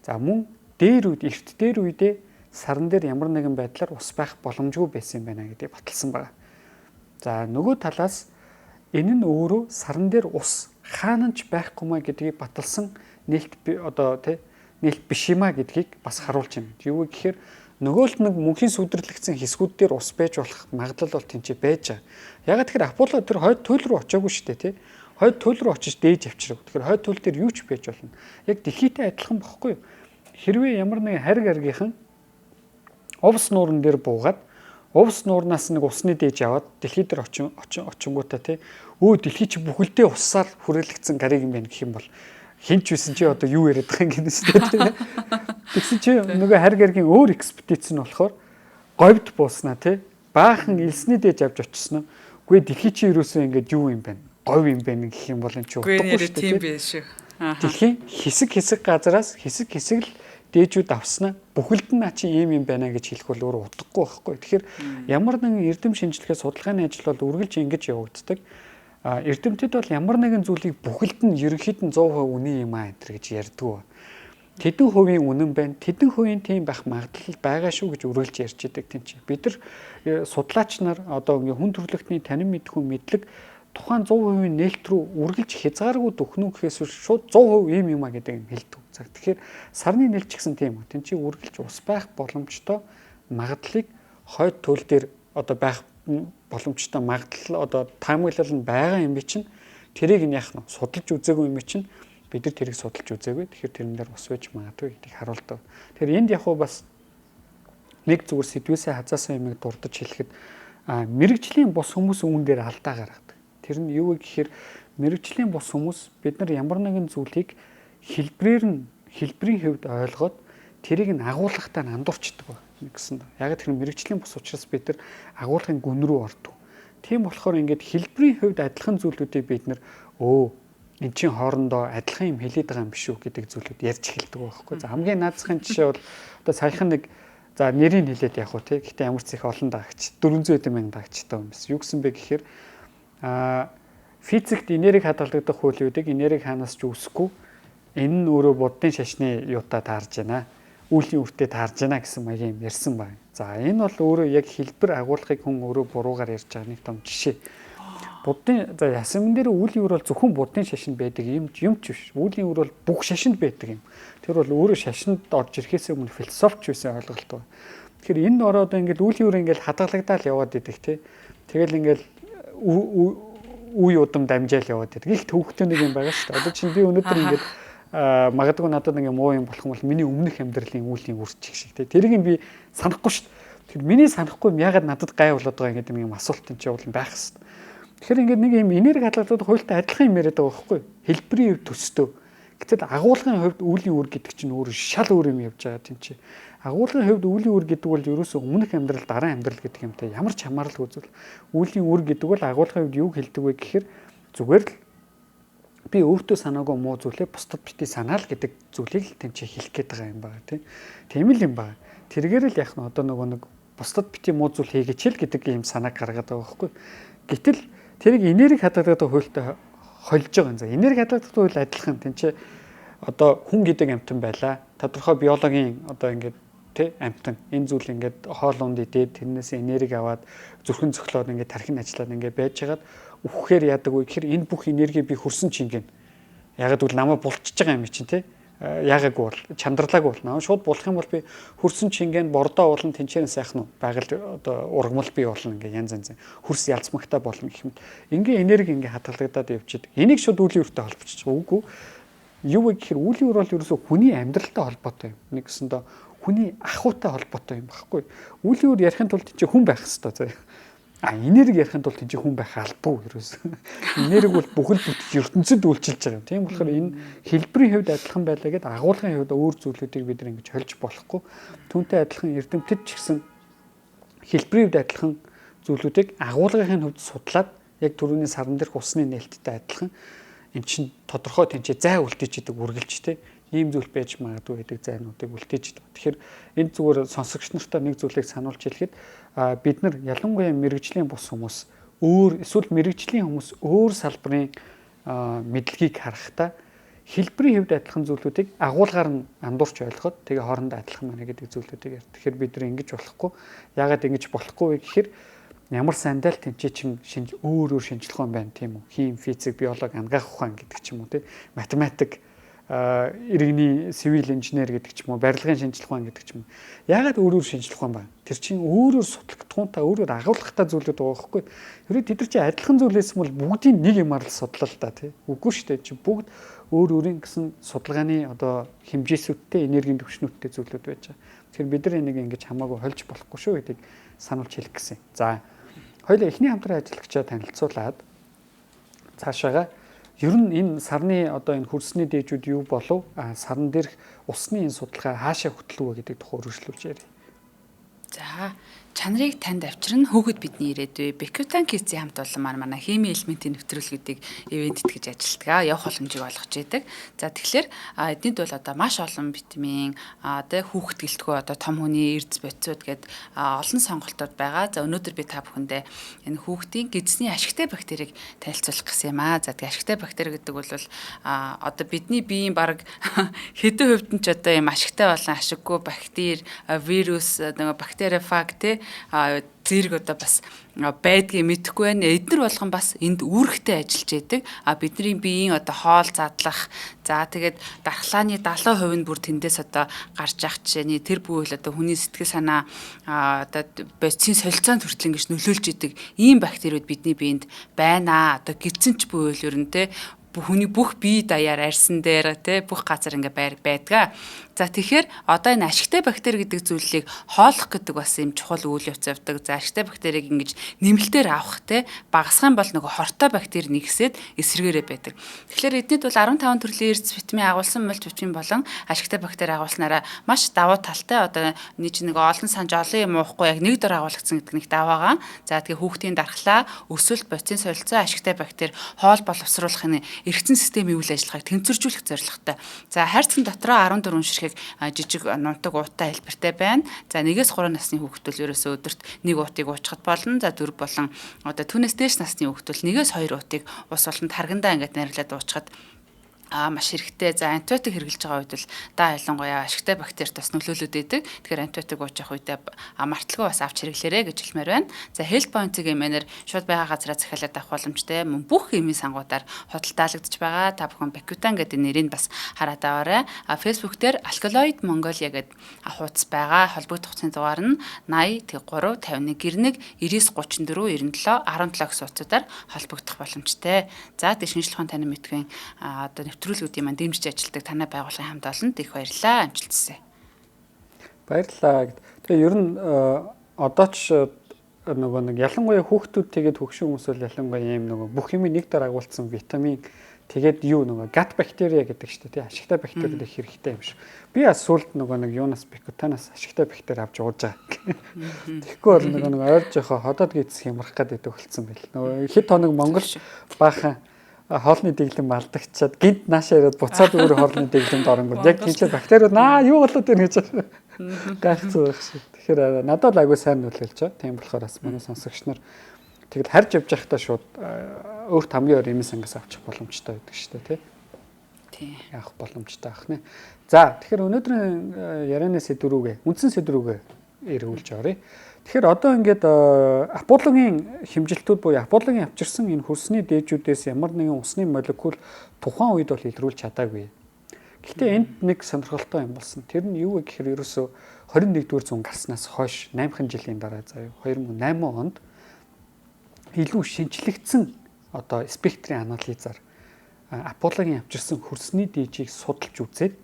За мөн дээр үед эрт дээр үедээ сарн дээр ямар нэгэн байдлаар ус байх боломжгүй байсан юм байна гэдгийг баталсан байна. За нөгөө талаас энэ нь өөрөө сарн дээр ус хаанч байхгүй маа гэдгийг баталсан нээлт одоо тий нээлт биш юм а гэдгийг бас харуулж байна. Юу гэхээр нөгөө л нэг мөнхийн сүдэрлэгдсэн хэсгүүд дээр ус байж болох магадлал бол тэнцээ байж байгаа. Ягаад тэгэхээр Аполло тэр хойд туйл руу очиагүй шүү дээ тий. Хойд туйл руу очиж дээж авчирав. Тэгэхээр хойд туйл дээр юу ч байж болно. Яг дэлхийтэй адилхан бохгүй юу? Хэрвээ ямар нэгэн хариг аргийнхан увс нууран дээр буугаад увс нуурнаас нэг усны дээж аваад дэлхий дээр очингуудаа тий дэлхий чи бүхэлдээ уссаар хүрээлэгдсэн гариг юм байна гэх юм бол хинч висэн чи одоо юу яриад байгаа юм гэнэ шүү дээ. Тэгсэн чи нөгөө хариг аргийн өөр экспедиц нь болохоор говьд бууснаа тий баахан элсний дээж авч очсон нь. Үгүй дэлхий чи юусоо ингэж юу юм бэ? Говь юм байна гэх юм бол энэ ч утгагүй шүү дээ. Тийм байх шүү. Дэлхийн хэсэг газараас хэсэг л дээжүүд авснаа бүхэлд нь чи ийм юм байна гэж хэлэх бол өөрөө утгагүй байхгүй. Тэгэхээр ямар нэгэн эрдэм шинжилгээ судалгааны ажил бол үргэлж ингэж явагддаг. Эрдэмтэд бол ямар нэгэн зүйлийг бүхэлд нь ерөнхийд нь 100% үнэн юм аа энэ гэж ярьдгүй. Тэдэн хувийн үнэн байна. Тэдэн хувийн тийм байх магадлал байгаа шүү гэж үргэлж ярьж идэг тийм чи. Бид нар судлаач нар одоо хүн төрөлхтний танин мэдхүн мэдлэг тухайн 100% нээлт рүү үргэлж хязгааргүй дөхнө гэхээс шууд 100% ийм юм а гэдэг юм хэлдэг. За тэгэхээр сарны нээлт ч гэсэн тийм үү. Тэн чинь үргэлж ус байх боломжтой магадлалыг хойд туйл дээр одоо байх боломжтой магадлал одоо таамаглал нь байгаа юм би чинь тэрийг нь яах нь судалж үзээгүй юм чинь бид нар тэрийг судалж үзээгүй. Тэгэхээр тэрэн дээр ус байж магадгүй гэдгийг харуулдаг. Тэгэхээр энд яг бас нэг зүгээр сэдвээсээ хазаасан юмыг дурдж хэлэхэд мэрэгжлийн бус хүмүүс үүн дээр алдаа гаргадаг. Тэр нь юу вэ гэхээр мэрэгжлийн бус хүмүүс бид нар ямар нэгэн зүйлийг хэлбэрийн хувьд ойлгоод тэрийг нь агуулгатаа андуурчдаг байна гэсэн. Яг тэр мэрэгжлийн бус учраас бид нар агуулгын гүн рүү ордог. Тийм болохоор ингээд хэлбэрийн хувьд адилхан зүйлүүдийг бид нар эн чинь хоорондоо адилхан юм хэлээд байгаа юм биш үү гэдэг зүйлүүд ярьж эхэлдэг байхгүй. За хамгийн наазахын жишээ бол одоо саяхан нэг за нэрийг хэлээд явах уу те. Гэхдээ ямар ч их олон даагч 400 мянган даагчтай юм биш. Юу гэсэн бэ гэхээр физикт энерги хадгалагдах хуулиудыг энерги хаанаас ч үүсэхгүй энэ нь өөрөө буддын шашны юутаа таарж байна. Үүлийн үртээ таарж байна гэсэн маягийн юм ярьсан байна. За энэ бол өөрөө яг хэлбэр агуулгыг хүн өөрөө буруугаар ярьж байгаа нэг том жишээ. Буддын за ясамин дээр үүлийн үр бол зөвхөн буддын шашинд байдаг юм ч биш. Үүлийн үр бол бүх шашинд байдаг юм. Тэр бол өөрөө шашинд орж ирэхээс өмнө философч байсан ойлголт байна. Тэгэхээр энэ ороод ингээд үүлийн үр ингээд хадгалагдаал яваад идэх тий. Тэгэл ингээд үе удам дамжаал яваад байдаг. Их төвхтэй нэг юм байгаа шүү дээ. Одоо чинь би өнөөдөр ингээд магадгүй надад ингээ муу юм болох юм бол миний өмнөх амьдралын үеийн үрчих шиг тий. Тэрийг би санахгүй шүү дээ. Тэгэхээр миний санахгүй юм ягаад надад гай болоод байгаа гэдэг юм асуулт энэ чинь бол байх хэвээр. Тэгэхээр ингээд нэг юм энерги хадгалагдаад хуйлтаа адилхан юм яриад байгаа байхгүй юу? Хэлбэрийн хувь төстөө. Гэтэл агуулгын хувьд үеийн үр гэдэг чинь өөр шал өөр юм явж байгаа тийм чи. Агуулгын хувьд үеийн үр гэдэг бол ерөөсөө өмнөх амьдрал дараа амьдрал гэдэг юмтай ямар ч хамааралгүй зүйл. Үеийн үр гэдэг бол агуулгын хувьд юу хэлдэг вэ гэхээр зүгээр л би өөртөө санаагүй муу зүйлээ бусдад бити санаал гэдэг зүйлийг л тэмцээ хэлэх гээд байгаа юм байна тийм. Тийм л юм байна. Тэргээр л яг нь одоо нэг бусдад бити муу зүйл хийгээч л гэдэг юм санааг гаргаад байгаа байхгүй. Гэтэл тэрийг энерги хадгалагдаад хуйлтаа холж байгаа юм. За энерги хадгалагдах хууль адилхан тэнцээ одоо хүн гэдэг амьтан байла. Тодорхой биологийн одоо ингээд тэ амьтан энэ зүйл ингээд хоол унд идээд тэрнээс энерги аваад зүрхэн цохлоод ингээд тархин ажиллаад ингээд байж хагаад үхэхээр яадаг вэ гэхээр энэ бүх энерги би хөрсөн чинь ягаад гэвэл намайг булчиж байгаа юм чинь тэ ягаагүй бол чандралаагүй бол наа шууд булах юм бол би хөрсөн чингэн бордоо болон тэнцэн сайхан байгаль одоо ургамал бий болно ингээ янз янз хөрс ялцмагтай болно гэх юм. Ингээ энерги ингээ хадгалагдаад явчихад энийг шууд үлийн үртэй холбочих. Үгүй юу вэ гэхээр үлийн үр бол ерөөсөө хүний амьдралтай холбоотой юм. Нэг гэсэндээ хүний ахуйтай холбоотой юм багхгүй. Үлийн үр ярихын тулд чи хүн байх хэрэгтэй заяа. Энерги ярихын тулд чи хүн байх албагүй ерөөсөө. Энерги бол бүхэл бүтц ертөнцид үйлчилж байгаа юм. Тийм болохоор энэ хэлбэрийн хувьд адилхан байлаа гэдэг агуулгын хувьд өөр зүйлүүдийг бид ингэж холж болохгүй. Түүнтэй адилхан эрдэмтэд ч гэсэн хэлбэрийн хувьд адилхан зүйлүүдийг агуулгын хувьд судлаад яг түрүүний саран дээрх усны нээлттэй адилхан эн чинь тодорхой тэнцээ зай үлдээж идэг үргэлжтэй ийм зүйл байж магадгүй гэдэг зайнуудыг үлдээж идэг. Тэгэхээр энэ зүгээр сонсогч нартай нэг зүйлийг сануулж хэлэхэд бид нар ялангуяа мэрэгжлийн бус хүмүүс өөр эсвэл мэрэгжлийн хүмүүс өөр салбарын мэдлэгийг харахтаа хэлбэрийн хувьд адилхан зүйлүүдийг агуулгаар нь андуурч ойлгоход тэгээ хоорондоо адилхан байна гэдэг зүйлүүдийг яар. Тэгэхээр бид нар ингэж болохгүй. Яагаад ингэж болохгүй вэ гэхээр ямар сандал тэнцээ чин шинж өөр шинжилгээ байна тийм үү. Хим, физик, биологи, ангаах ухаан гэдэг ч юм уу тийм математик иргэний civil engineer гэдэг ч юм уу барилгын шинжилгээ гэдэг ч юм уу. Яагаад өөр шинжилгээ байна? Тэр чинь өөрөөр судлагдахуунтай өөрөөр агуулгатай зүйлүүд байгаа байхгүй. Хэрвээ тэд нар чи адилхан зүйлээс бол бүгдийг нэг юмар л судлаа л да тий. Үгүй шүү дээ. Чи бүгд өөр өөрийн гэсэн судалгааны одоо хэмжээсүүдтэй энергийн түвшнүүдтэй зүйлүүд байж байгаа. Тэгэхээр бид нар энийг ингэж хамаагүй холж болохгүй шүү гэдгийг сануулж хэлэх гэсэн. За хоёул эхний хамтран ажиллагчаа танилцуулаад цаашаага ер нь энэ сарны одоо энэ хөрсний дээжүүд юу болов? Сарн дээрх усны энэ судалгаа хаашаа хөтлөв вэ гэдэг тухай өргөжлүүлж ярив. За чанарыг танд авчирна хүүхэд бидний ирээдүй Бекютан Кизийн хамт олон манай хими элементийн нэвтрүүлгүүдийг ивентэд гэж ажилтгаа явах боломжийг олгож яадаг. За тэгэхээр эднийд бол одоо маш олон витамин одоо хүүхэд гэлтгөө одоо том хүний эрдэс бодисууд гээд олон сонголтууд байгаа. За өнөөдөр би та бүхэндээ энэ хүүхдийн гидсний ашигтай бактерийг танилцуулах гэсэн юм аа. За тэгээ ашигтай бактери гэдэг бол одоо бидний биеийн баг хэдэн хувьд нь ч одоо юм ашигтай болон ашиггүй бактери, вирус, нөгөө бактерифаг те зэрэг одоо бас байдгийг мэдэхгүй байна. Эдгээр болгон бас энд үүрэгтэй ажиллаж яадаг. Бидний биеийн одоо хоол задлах, за тэгээд дархлааны 70% нь бүр тэндээс одоо гарч явах жишээний тэр бүхэл одоо хүний сэтгэл санаа одоо бодисын солилцоонд хүртэл ингэж нөлөөлж идэг ийм бактериуд бидний биед байна. Одоо гидсэн ч бүхэл ер нь те хүний бүх бие даяар арьсан дээр те бүх газар ингээ байдгаа. За тэгэхээр одоо энэ ашигтай бактери гэдэг зүйлийг хоолох гэдэг бас юм чухал үйл явц явдаг. За ашигтай бактерийг ингэж нэмэлтээр авах те багасгах юм бол нөгөө хортой бактери нэгсээд эсрэгээрээ байдаг. Тэгэхээр эднийд бол 15 төрлийн эрдэс витамин агуулсан мультивитамин болон ашигтай бактери агуулснараа маш давуу талтай одоо нэг олон санж олон юм уухгүй яг нэг дор агуулгдсан гэдэг нэг даваагаа. За тэгээ хүүхдийн дархлаа, өсөлт, бодисын солилцоо, ашигтай бактери хоол боловсруулахын эргэцэн системийн үйл ажиллагааг тэнцвэржүүлэх зорилготой. За хайрцаг дотроо 14 ширхэг жижиг нунтаг уутай хэлбэртэй байна. За 1-3 насны хүүхэд бол ерөөсөө өдөрт 1 уутыг уучхад болно. За 4 болон одоо түүнээс дээш насны хүүхэд бол 1-2 уутыг ус болонд харгандаа ингээд нарилаад уучхад Маш хэрэгтэй. За антибиотик хэрэглэж байгаа үед л да ялангуяа ашигтай бактерид бас нөлөөлөд идэг. Тэгэхээр антибиотик ууж явах үедээ марталгүй бас авч хэрэглээрэй гэж хэлмээр байна. За Health Point-ийн эмээр шууд байгаа газараа захиалаад авах боломжтой. Мөн бүх эмийн сангуудаар худалдаалагдж байгаа. Та бүхэн Bakutan гэдэг нэрийг бас хараад аваарай. Facebook дээр Alkaloid Mongolia гэдэг хуудас байгаа. Холбогдох утасны дугаар нь 80 3 51 91 99 34 97 17 гэсэн утсуудаар холбогдох боломжтой. За тийм шинжилгээ ухаан таны мэдхийн одоо нэвтрүүлгүүдийн маань дэмжиж ажилладаг танай байгууллагын хамт олонд их баярлалаа. Амжилтсаа. Баярлалаа. Тэгээ ер нь одоо ч нөгөө нэг ялангуяа хүүхдүүд тэгээд хөгшин хүмүүс бол ялангуяа ийм нөгөө бүх юм нэг дараа агуулсан витамин тэгээд юу нөгөө гат бактериа гэдэг чинь тий ашигтай бактери их хэрэгтэй юм шиг. Би бас сүлд нөгөө нэг юунаас Bakutan-аас ашигтай бактери авч ууж байгаа. Тэгэхгүй бол нөгөө ойр жохоо ходоод гидс хямрах гэдэг болцсон байл. Нөгөө хэд хоног Монгол баахан хоолны дэглэм алдагчаад гинт наашаа ирээд буцаад өөр хоолны дэглэмд оронгууд яг тийч бактериуд юу болоод байна гэж гайхацсан байх шиг. Тэгэхээр надад л айгүй сайн нөлөөлж байгаа. Тийм болохоор бас манай сонсогч нар тэгэл харж явж байхдаа шууд өөрт хамгийн өөр эмийн сангаас авчих боломжтой байдаг шүү дээ тий. Яах боломжтой ах нэ. За тэгэхээр өнөөдрийн ярианы сэдв рүүгээ үндсэн сэдв рүүгээ эргүүлж оръё. Тэгэхээр одоо ингээд апологийн хэмжилтүүд буюу апологийн авчирсан энэ хөрсний дээжүүдээс ямар нэгэн усны молекул тухайн үед бол илрүүлж чадаагүй. Гэхдээ энд нэг сонирхолтой юм болсон. Тэр нь юу вэ гэхээр ерөөсөө 21-р зуун гарснаас хойш 8 жилийн дараа заяа 2008 онд илүү шинжлэгдсэн одоо спектрийн анализаар апологийн авчирсан хөрсний дээжийг судалж үзээд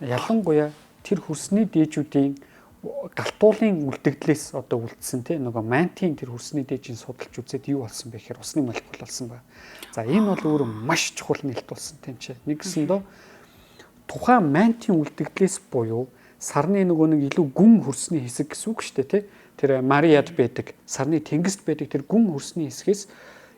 ялангуяа тэр хөрсний дээжүүдийн галтуулын үлдэгдлээс одоо үлдсэн тийм нөгөө мантийн тэр хөрсний дээжийн судалж үзээд юу болсон бэ гэхээр усны молекул болсон байна. За энэ бол өөрөө маш чухал нэлт болсон тийм ч. Нэгсэндөө тухайн мантийн үлдэгдлээс буюу сарны нөгөө нэг илүү гүн хөрсний хэсэг гэсэн үг шүү дээ тийм. Тэр Мариад байдаг, сарны тэнгист байдаг тэр гүн хөрсний хэсгээс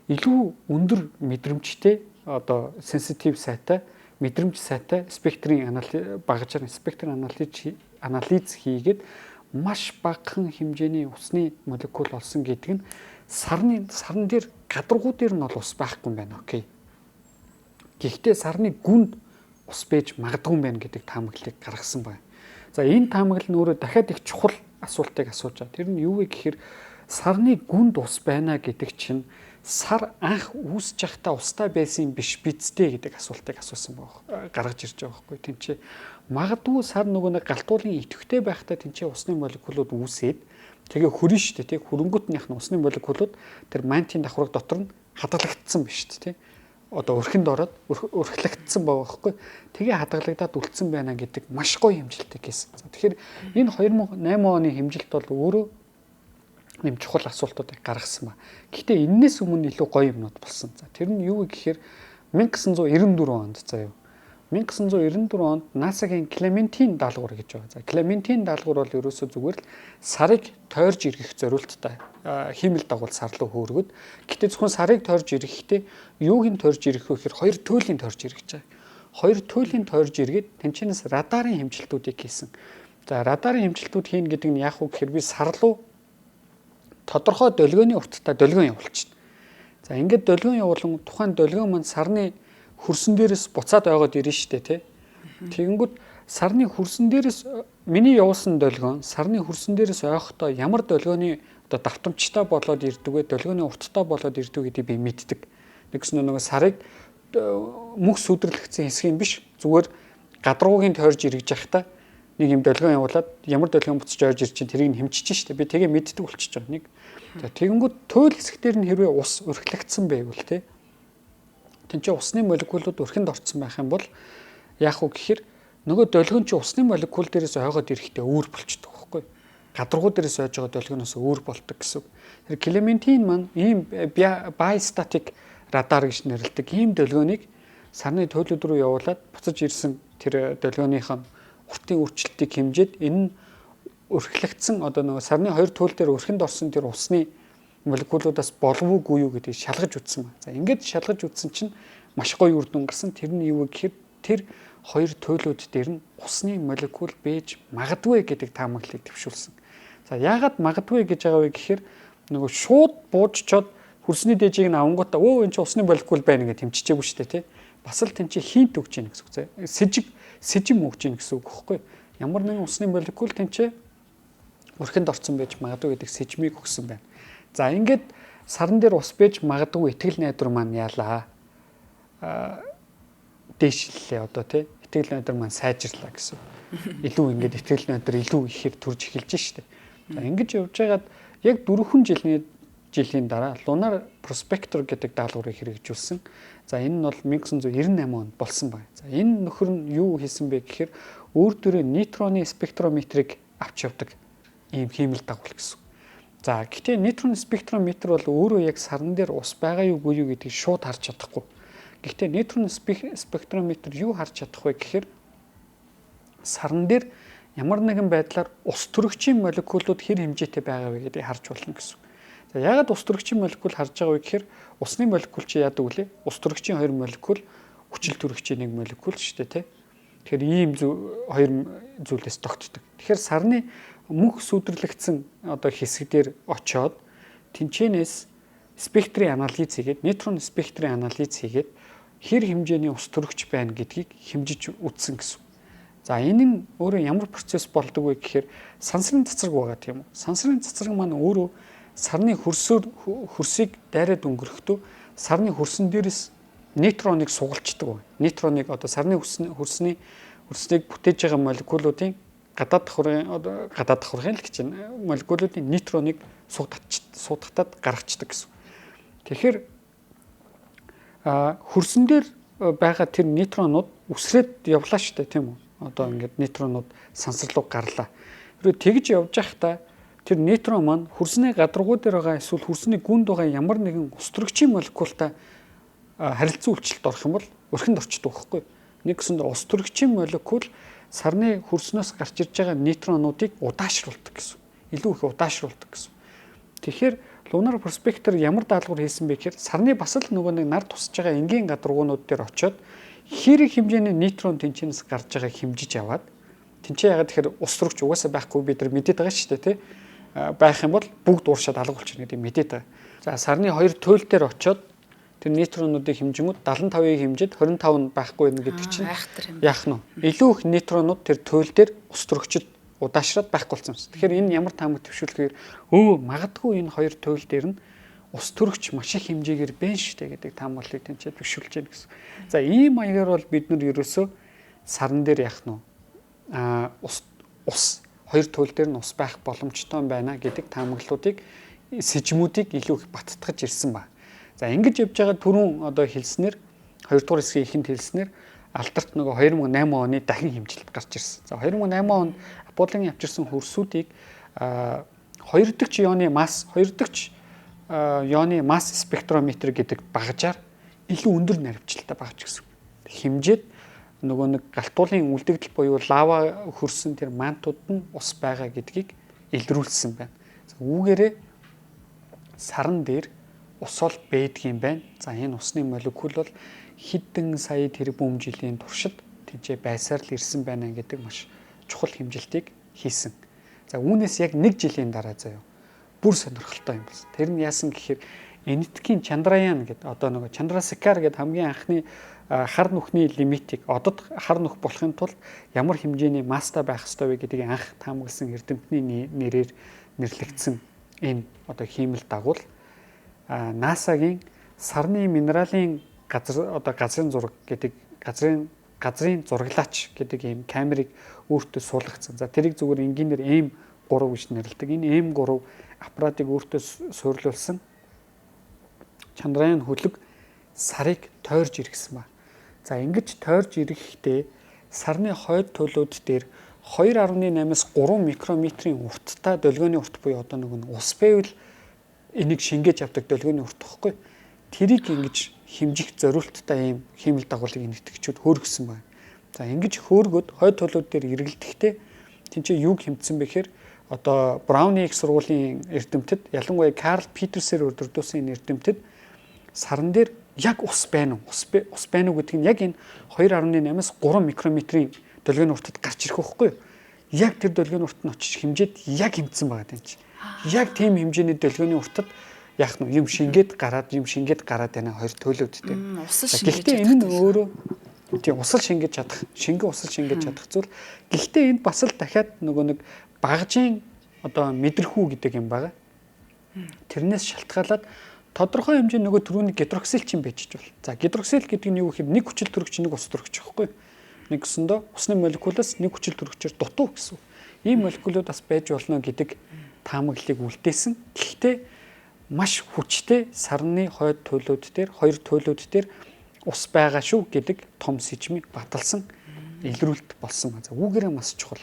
илүү өндөр мэдрэмжтэй одоо сенситив сайтай мэдрэмж сайтай спектрийн багажаар спектрийн анализ хийгээд маш багахан хэмжээний усны молекул олсон гэдэг нь сарн дээр гадаргуу дээр нь бол ус байхгүй юм байна. Окей. Гэхдээ сарны гүнд ус бэж магадгүй юм байна гэдэг таамаглалыг гаргасан байна. За энэ таамаглал нь өөрөө дахиад их чухал асуултыг асууж байгаа. Тэр нь юу вэ гэхээр сарны гүнд ус байна гэдэг чинь сар анх үүсэж байхдаа устай байсан биш бидтэй гэдэг асуултыг асуусан баг гаргаж ирж байгаа байхгүй тэнцээ магадгүй сар нөгөө нэг галтуулын идэвхтэй байхдаа тэнцээ усны молекулууд үүсээд тэгээ хүрэн штэ тий хөрөнгөтнийх нь усны молекулууд тэр мантийн давхраг дотор нь хадгалагдсан биш тий одоо өрхөнд ороод өрхлөгдсөн байгаа байхгүй тэгээ хадгалагдаад үлдсэн байна гэдэг маш гоё хэмжилтийг хийсэн. Тэгэхээр энэ 2008 оны хэмжилт бол өөрөө нэм чухал асуултуудыг гаргасан ба. Гэхдээ энэс өмнө илүү гоё юмнууд болсон. За тэр нь юу вэ гэхээр 1994 онд заяа. 1994 онд НАСА-гийн Клементин даалгавар гэж байгаа. За Клементин даалгавар бол ерөөсөө зүгээр л сарыг тойрж иргэх зорилттой хиймэл дагуул сар руу хөөргөд. Гэхдээ зөвхөн сарыг тойрж ирэхдээ юуг нь тойрж ирэх вэ гэхээр хоёр туйлын тойрж иргэж байгаа. Хоёр туйлын тойрж иргэд тэнцэнэс радарын хэмжилтүүдийг хийсэн. За радарын хэмжилтүүд хийн гэдэг нь яах вэ гэхээр би сар руу тодорхой долгионы урттай долгион явуулчихна. За ингээд долгион явуулан тухайн долгион маань сарны хөрсөн дээрээс буцаад ойгоод ирнэ штэ тий. Тэгэнгүүт сарны хөрсөн дээрээс миний явуулсан долгион сарны хөрсөн дээрээс ойхдоо ямар долгионы одоо давтамжтай болоод ирдэг вэ, долгионы урттай болоод ирдэг гэдгийг би мэддэг. Нэгс нөгөө сарыг мөх сүдэрлэгдсэн хэсгийн биш зүгээр гадаргуугийн тойрж иргэж явахдаа нэг юм долгион явуулаад ямар долгион буцаж ойж ир чинь тэрийг хэмчиж штэ би тэгээ мэддэг болчихж байгаа нэг. За тэгэнгүүт туйл хэсгээр нь хэрвээ ус өрхлөгдсөн байвал тий. Тэнцээ усны молекулууд өрхөнд орцсон байх юм бол яах вэ гэхээр нөгөө долгион чи усны молекул дээрээс ойгоод ирэхдээ өөр болчихдог байхгүй. Гадаргуу дээрээс ойж байгаа долгионоос өөр болдог гэсэн. Тэр Клементин маань ийм bistatic радар гэж нэрлэдэг ийм долгионыг сарны туйлууд руу явуулаад буцаж ирсэн тэр долгионынх нь уртын өөрчлөлтийг хэмжээд энэ нь өрхлөгдсөн одоо нөгөө сарны хоёр туйл дээр өрхөнд орсон тэр усны молекулуудаас болов уугүй юу гэдгийг шалгаж үзсэн байна. За ингээд шалгаж үзсэн чинь маш гоё үр дүн гарсан. Тэр нь юу вэ гэхээр тэр хоёр туйлууд дээр нь усны молекул бэж магадгүй гэдэг таамаглалыг төвшүүлсэн. За яагаад магадгүй гэж байгаа вэ гэхээр нөгөө шууд буужчоод хөрсний дээжийг нь авангуудаа өө энэ ч усны молекул байна гэж тэмчижээгүй шүү дээ тий. бас л тэнцээ хинт өгч ийн гэсэн үг. Сэжим өгч ийн гэсэн үг байхгүй. Ямар нэгэн усны молекул тэнцээ өрхөнд орсон байж магадгүй гэдэг сэжмийг өгсөн байна. За ингээд саран дээр ус байж магадгүй итгэл найдвар маань яалаа. Дээшлэлээ одоо тий. Итгэл найдвар маань сайжирлаа гэсэн. Илүү ингээд итгэл найдвар илүү ихээр төрж эхэлж штэ. За ингэж явж байгаад яг 4 жилийн дараа Lunar Prospector гэдэг даалгаврыг хэрэгжүүлсэн. За энэ нь бол 1998 онд болсон байна. За энэ нөхөр нь юу хийсэн бэ гэхээр өөр дөрөө нейтроны спектрометрийг авч явдаг ийм хиймэл дагуул гэсэн. За гэхдээ нейтроны спектрометр бол өөрөө яг саран дээр ус байгаа юу үгүй юу гэдгийг шууд харж чадахгүй. Гэхдээ нейтроны спектрометр юу харж чадах вэ гэхээр саран дээр ямар нэгэн байдлаар ус төрөгчийн молекулууд хэр хэмжээтэй байгаа вэ гэдгийг харж болно гэсэн. За яагаад ус төрөгчийн молекул харж байгаа вэ гэхээр усны молекул чи яадаг вүлээ? Ус төрөгчийн 2 молекул, хүчил төрөгчийн 1 молекул шүү дээ, тэ. Тэгэхээр ийм 2 зүйлээс тогтдог. Тэгэхээр сарны мөнх сүдэрлэгдсэн одоо хэсгээр очоод тэнцэнээс спектрийн анализ хийгээд, нейтроны спектрийн анализ хийгээд хэр хэмжээний ус төрөгч байна гэдгийг хэмжиж үзсэн гэсэн. За энэ нь өөрөө ямар процесс болдог вэ гэхээр сансрын цацраг байгаа тийм үү? Сансрын цацраг маань өөрөө сарны хөрсийг дайраад өнгөрөхдөө сарны хөрсөн дээрээс нейтроныг сугалцдаг. Нейтроныг одоо сарны хөрснийг бүтээж байгаа молекулуудын гадаад давхаргын л гэж байна. Молекулуудын нейтроныг суудагтаад гаргацдаг гэсэн. Тэгэхээр хөрсөн дээр байгаа тэр нейтронууд үсрээд явлаа шүү дээ, тийм үү? Одоо ингээд нейтронууд сансар руу гарлаа. Хэрвээ тэгж явж байхдаа тэр нейтрон маань хөрсний гадаргуу дээр байгаа эсвэл хөрсний гүнд байгаа ямар нэгэн ус төрөгчийн молекултай харилцан үйлчлэлд орох юм бол өрхөнд орчдөг байхгүй. Нэг гэсэнд ус төрөгчийн молекул сарны хөрснөөс гарч ирж байгаа нейтронуудыг удаашруулдаг гэсэн. Илүү их удаашруулдаг гэсэн. Тэгэхээр Lunar Prospector ямар даалгавар хийсэн бэ гэхээр сарны бас л нөгөө нэг нар тусаж байгаа энгийн гадаргуунууд дээр очиод хэрэг хэмжээний нейтрон тэнцэнээс гарч байгааг хэмжиж аваад тэнцээ ягаад тэгэхээр ус төрөгч угаасаа байхгүй бид нар мэдээд байгаа шүү дээ, тий. Байх юм бол бүгд ууршаад алга болчихно гэдэг мэдээд байгаа. За сарны 2 туйл дээр очиод тэр нейтронуудыг хэмжингүүд 75-ыг хэмжиж 25 нь байхгүй байна гэдэг чинь яах нь вэ? Илүү их нейтронууд тэр туйл дээр ус төрөгчд удаашраад байхгүй болсон юм. Тэгэхээр энэ ямар таамаг төвшүүлэхээр магадгүй энэ 2 туйл дээр нь ус төрөгч маш их хэмжээгээр байна шүү дээ гэдэг таамаглалыг тэнцээ төвшүүлж байна гэсэн. За ийм маягаар бол бид нар ерөөсөө сарн дээр яах нь ус 2 туйл дээр нь ус байх боломжтой байна гэдэг таамаглалуудыг сэжмүүдийг илүү их баттгаж ирсэн ба. За ингэж явж байгаа түрүүн одоо хэлснээр 2 дугаар хэсгийн ихэнд хэлснээр алдарт нөгөө 2008 оны дахин хэмжилт гарч ирсэн. За 2008 онд Аппологийн авчирсан хөрсүүдийг 2 дахь ионы масс спектрометр гэдэг багажаар илүү өндөр наривчлалтай багаж гэсэн. Хэмжээд нөгөө нэг галтуулын үлдэгдэл буюу лава хөрсөн тэр мантууд нь ус байгаа гэдгийг илрүүлсэн байна. Үүгээрээ саран дээр ус ол байдгийн байна. За энэ усны молекул бол хэдэн сая тэрбум жилийн туршид тэнцээ байсаар л ирсэн байна гэдэг маш чухал хэмжилтийг хийсэн. За үүнээс яг 1 жилийн дараа заяа бүр сонирхолтой юм байна. Тэр нь яасан гэхээр энэтхэгийн Чандраяан гэдэг одоо нөгөө Чандрасекар гэдэг хамгийн анхны хар нүхний лимитийг одод хар нүх болохын тулд ямар хэмжээний масста байх ёстой вэ гэдгийг анх таамагласан эрдэмтний нэрээр нэрлэгдсэн энэ одоо хиймэл дагуул НАСА-гийн сарны минералын газрын зураг гэдэг газрын зураглаач гэдэг ийм камерыг өөртөө суулгацсан. За тэрийг зүгээр энгийнээр M3 гэж нэрлэдэг. Энэ M3 аппаратыг өөртөө суйрлуулсан Чандраяан хөлөг сарыг тойрж иргэсэн ба. За ингэж тойрж ирэхдээ сарны хойд төлөөд дээр 2.8-аас 3 микрометрийн урттай долгионы урт буюу одоо нэг ус байвал энийг шингээж авдаг долгионы урт гэхгүй. Тэрийг ингэж хэмжих зориулттай ийм хиймэл дагуулыг энэтхэгчүүд хөөргсөн байна. За ингэж хөөргөд хойд төлөөд дээр эргэлдэхдээ тэнцээ юг хэмтсэн бэхээр одоо Брауны их сургуулийн эрдэмтэд ялангуяа Карл Питерсээр өдөрдөөсөн эрдэмтэд саран дээр яг ус байна уу? Ус байна уу гэдэг нь яг энэ 2.8-аас 3 микрометрийн долгионы уртад гарч ирэх байхгүй юу? Яг тэр долгионы урт нь очиж хэмжээд яг хэмтсэн байгаа юм чи. Яг тийм хэмжээний долгионы уртад яах нь юм шингээд гараад байна хоёр төлөвдтэй. Усал шингээж гэхдээ энэ нь өөрөө тийм усал шингээж чадах, усал шингээж чадах зүйл. Гэхдээ энд бас л дахиад нэг багжийн одоо мэдрэхүү гэдэг юм байна. Тэрнээс шалтгаалаад тодорхой хэмжээ нөгөө түрүүний гидроксил чинь байж ч бол. За гидроксил гэдэг нь юу гэхээр нэг хүчил төрөгч нэг ус төрөгч байхгүй. Нэг гэсэндээ усны молекулаас нэг хүчил төрөгчөөр дутуу гэсэн. Ийм молекулууд бас байж болно гэдэг таамаглалыг үлдээсэн. Гэхдээ маш хүчтэй сарны хоёр төлөвд дээр ус байгаа шүү гэдэг том сэжмийг баталсан илрүүлэлт болсон. За үүгээрээ маш чухал.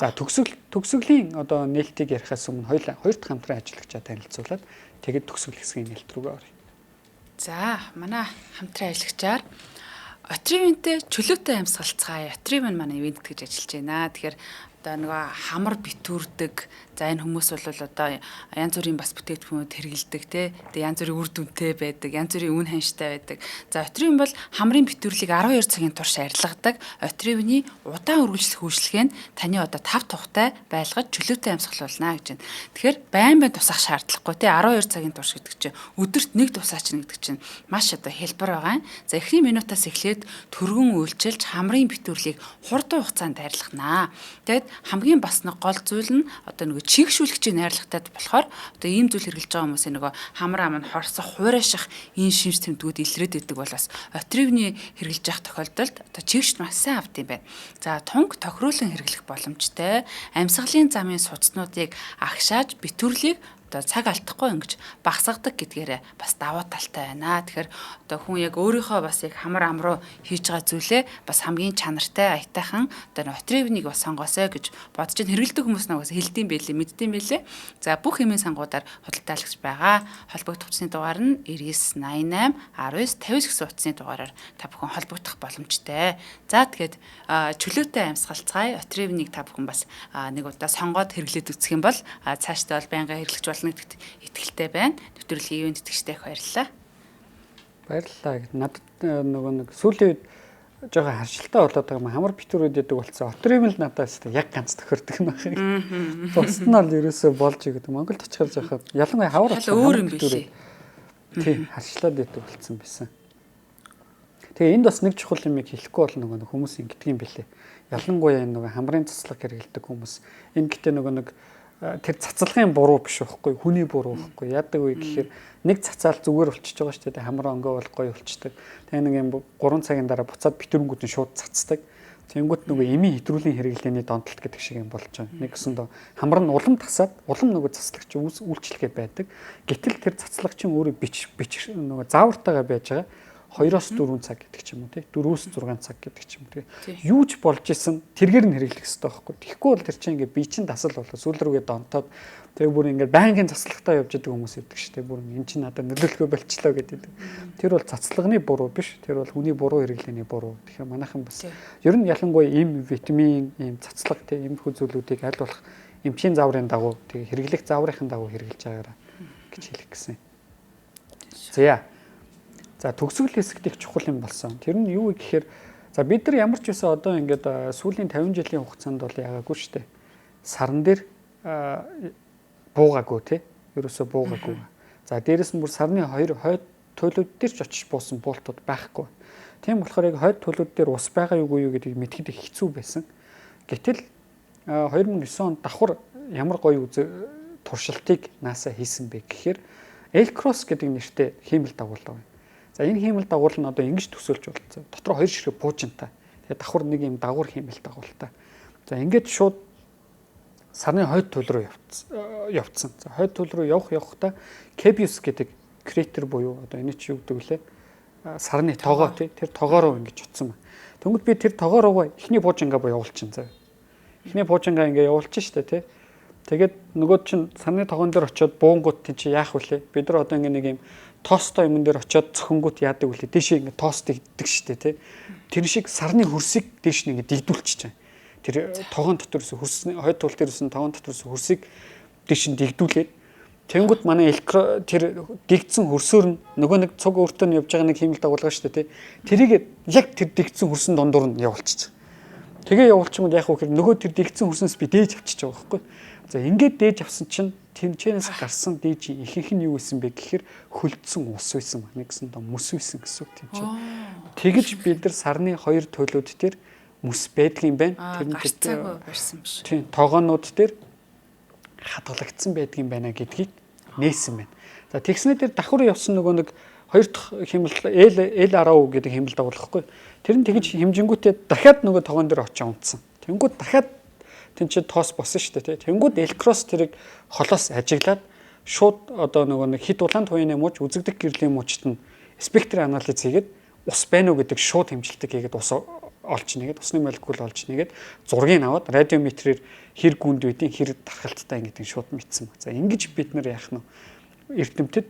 За төгсгөлийн одоо нээлтийг ярихаас өмнө хоёр дахь хамтран ажиллагчаа танилцуулаад тэгээд төгсгөл хэсгийн нээлт рүүгээ оръё. За манай хамтран ажиллагчаар Отривинтэй чөлөөтэй амьсгалцгаая. Отривин манай ивент гэж ажиллаж байна. Тэгэхээр одоо нөгөө хамар битүүрдэг. За энэ хүмүүс бол одоо янз бүрийн бас бүтээгдэхүүнүүд хэрэгэлдэг те. Тэгээ янз бүрийн үр дүнтэй байдаг, янз бүрийн үн ханштай байдаг. За Отривин бол хамрын битүүрлийг 12 цагийн турш арилгадаг. Отривны удаан үргэлжлэх үйлчлэгээ нь таны одоо 5 тухтай байлгаж чөлөөтэй амьсгалуулна гэж байна. Тэгэхээр байн тусах шаардлагагүй те. 12 цагийн турш гэдэг чинь өдөрт нэг тусаач гэдэг чинь маш одоо хэлбэр байгаа. За эхний минутаас эхлээд түргэн үйлчилж хамрын битүүрлийг хурдан хугацаанд арилгахнаа. Тэгэд хамгийн бас нэг гол зүйл нь одоо нэг чигшүүлэгчийн найрлагатай болохоор одоо ийм зүйл хэрэгжилж байгаа хүмүүсийн нөгөө хамар аманд хорсох, хуурайших энэ шинж тэмдгүүд илрээд идэг болоос Отривны хэрэгжилж явах тохиолдолд одоо чигшд маш сайн авд юм байна. За тунг тохируулан хэрэглэх боломжтой амьсгалын замын судснуудыг агшааж битүүрлийг одоо цаг алдахгүй ингэж багсгадаг гэдгээрээ бас давуу талтай байна. Тэгэхээр одоо хүн яг өөрийнхөө бас яг хамар амруу хийж байгаа зүйлээ бас хамгийн чанартай аятайхан одоо Отривнийг бас сонгоосоо гэж бодож хэрэгэлдэг хүмүүс нагаас хэлдэм байлээ, мэддэм байлээ. За бүх хэмээн сангуудаар худалдаалагч байгаа. Холбогдох утасны дугаар нь 9988 19 50 гэсэн утасны дугаараар та бүхэн холбогдох боломжтой. За тэгээд чөлөөтэй амьсгалцгаая. Отривнийг та бүхэн бас нэг удаа сонгоод хэрэглээд үзэх юм бол цаашдаа бол байнга хэрэглэж болно гэдэгт итгэлтэй байна. Нэвтрүүлгийн ивент тэтгэгчтэй их баярлалаа. Баярлалаа. Надад нэг сүүлийн үед жоохон харшилтаа болоод байгаа юм. Хамар битүүрүүд яадаг болсон. Отривын л надаас яг ганц тохирдог юм байна. Бусд нь л ерөөсөө болж игээд Монголд очихоор жоохон ялангуяа хавар өөр юм билээ. Тийм харшлаад яадаг болсон байсан. Тэгээ энд бас нэг чухал юм хэлэхгүй бол нөгөө хүмүүс ингэдэг юм билээ. Ялангуяа энэ нөгөө хамрын цацлаг хэрэгэлдэг хүмүүс. Энэ гэтээ нөгөө тэр цацлагын буруу биш байхгүй, хүний буруу байхгүй. Яадаг вэ гэхээр нэг цацаал зүгээр болчихж байгаа шүү дээ. Хамраа өнгөө бол гоё болчдаг. Тэгээ нэг юм 3 цагийн дараа буцаад битүүрэнгүүд нь шууд цацдаг. Тэнгүүт нөгөө эми хэтрүүлийн хэрэглээний донтолт гэдэг шиг юм болж байгаа. Нэг гэсэндээ хамар нь улам тасаад, улам нөгөө цацлагч үйлчлэгээ байдаг. Гэтэл тэр цацлагч нь өөрөө бич нөгөө заавартайгаа байж байгаа. 2-4 цаг гэдэг ч юм уу тий 4-6 цаг гэдэг ч юм уу юу ч болж исэн тэргээр нь хэрэглэх хэрэгтэй байхгүй. Тэгэхгүй бол тэр чинь ингээ бие чинь дасал болоо сүүл рүүгээ донтоод тэгээ бүр ингээ байнгын цацлагтаа явж идэг хүмүүс идэг шүү дээ. Бүр эн чинь надад нөлөөлөхөө болчлоо гэдэг. Тэр бол цацлагны буруу биш. Тэр бол хүний буруу хэрэглээний буруу. Тэгэхээр манайхан бас ер нь ялангуяа им витамин, им цацлаг тий имхүү зүйлүүдийг аль болох эмчийн зааврын дагуу тэгээ хэрэглэх зааврын дагуу хэрэглэж байгаараа гэж хэлэх гэсэн. За төгсгөл хэсэгт их чухал юм болсон. Тэр нь юу вэ гэхээр за бид нар ямар ч байсан одоо ингээд сүүлийн 50 жилийн хугацаанд бол яагаагүй шүү дээ. Сарн дээр буугаагүй тий. Ерөөсөө буугаагүй. За дээрэс нь бүр сарны хоёр хойд төлөвд дээр ч очиж буусан буултууд байхгүй. Тийм болохоор яг хойд төлөвд дээр ус байгаа юу гэдгийг мэдхэд их хэцүү байсан. Гэтэл 2009 онд давхар ямар гоё туршилтыг NASA хийсэн бэ гэхээр L-Cross гэдэг нэртэй хиймэл дагуулга байна. За энэ хиймэл дагуул нь одоо ингэж төсөөлж болцсон. Дотор 2 ширхэг буужинтай. Тэгээ давхар нэг юм дагуур хиймэл дагуултай. За ингээд шууд сарны хойд туйл руу явцсан. За хойд туйл руу явахдаа Cabeus гэдэг кратер буюу одоо энэ чи юу гэдэг лээ? Сарны тогоо тий тэр тогоо руу ингэж очсон байна. Тэнгүүд би тэр тогоо руугаа эхний буужингаа боо явуулчин заа. Эхний буужингаа ингээ явуулчин штэ тий. Тэгээд нөгөө чин сарны тогоон дээр очиод буунгууд тий чи яах вүлээ? Бид нар одоо ингээ нэг юм тостой юм дээр очиод цохингууд яадаг үлээ. Дээшээ ингээ тост иддэг штэ тий. Тэр шиг сарны хөрсийг дээш нэг дигдүүлчихэж байгаа. Тэр тогоон доторс хөрсний хойд туул дээрсэн тогоон доторс хөрсийг дээш нь дигдүүлээд тэнгууд манай тэр дигдсэн хөрсөөр нь нөгөө нэг цуг өөртөө нь явж байгаа нэг хиймэл дагуулга штэ тий. Тэрийг яг тэр дигдсэн хөрсөн дондор нь явуулчих. Тэгээ явуулчихмод яах вэ гэхээр нөгөө тэр дигдсэн хөрсөнс би дээж авчиж байгаа байхгүй. За ингээд дээж авсан чинь тэнцэнээс гарсан дээжийн ихэнх нь юу байсан бэ гэхээр хөлдсөн ус байсан ба нэгсэн доо мөс байсан гэсэн үг тийм чинь. Тэгэж бид нар сарны 2 төлөвүүд дээр мөс байдгийн байна. Тэр нь гарцаагүй барьсан биш. Тийм тогоонууд дээр хадгалагдсан байдгийн байна гэдгийг нээсэн байна. За тэгснээр дээр давхар явсан нөгөө нэг 2 дахь хэмнэл L10 гэдэг хэмнэл дагуулахгүй. Тэр нь тэгж хэмжингүүтээ дахиад нөгөө тогоон дээр очиж унтсан. Тэнгүүд дахиад тэн чи тоос босон шүү дээ. Тэнгүүд L-cross тэрийг холоос ажиглаад шууд одоо нөгөө нэг хит улаан туяаны мууч үзэгдэх гэрлийн муучт нь спектрийн анализ хийгээд ус байна уу гэдэг шууд хэмжилтийг хийгээд ус олж нэгээд усны молекул олж нэгээд зургийг аваад радиометрээр хэр гүнд байдیں хэр тархалттай гэдэг шууд мэдсэн ба. За ингэж бид нар яах нь эрдэмтэд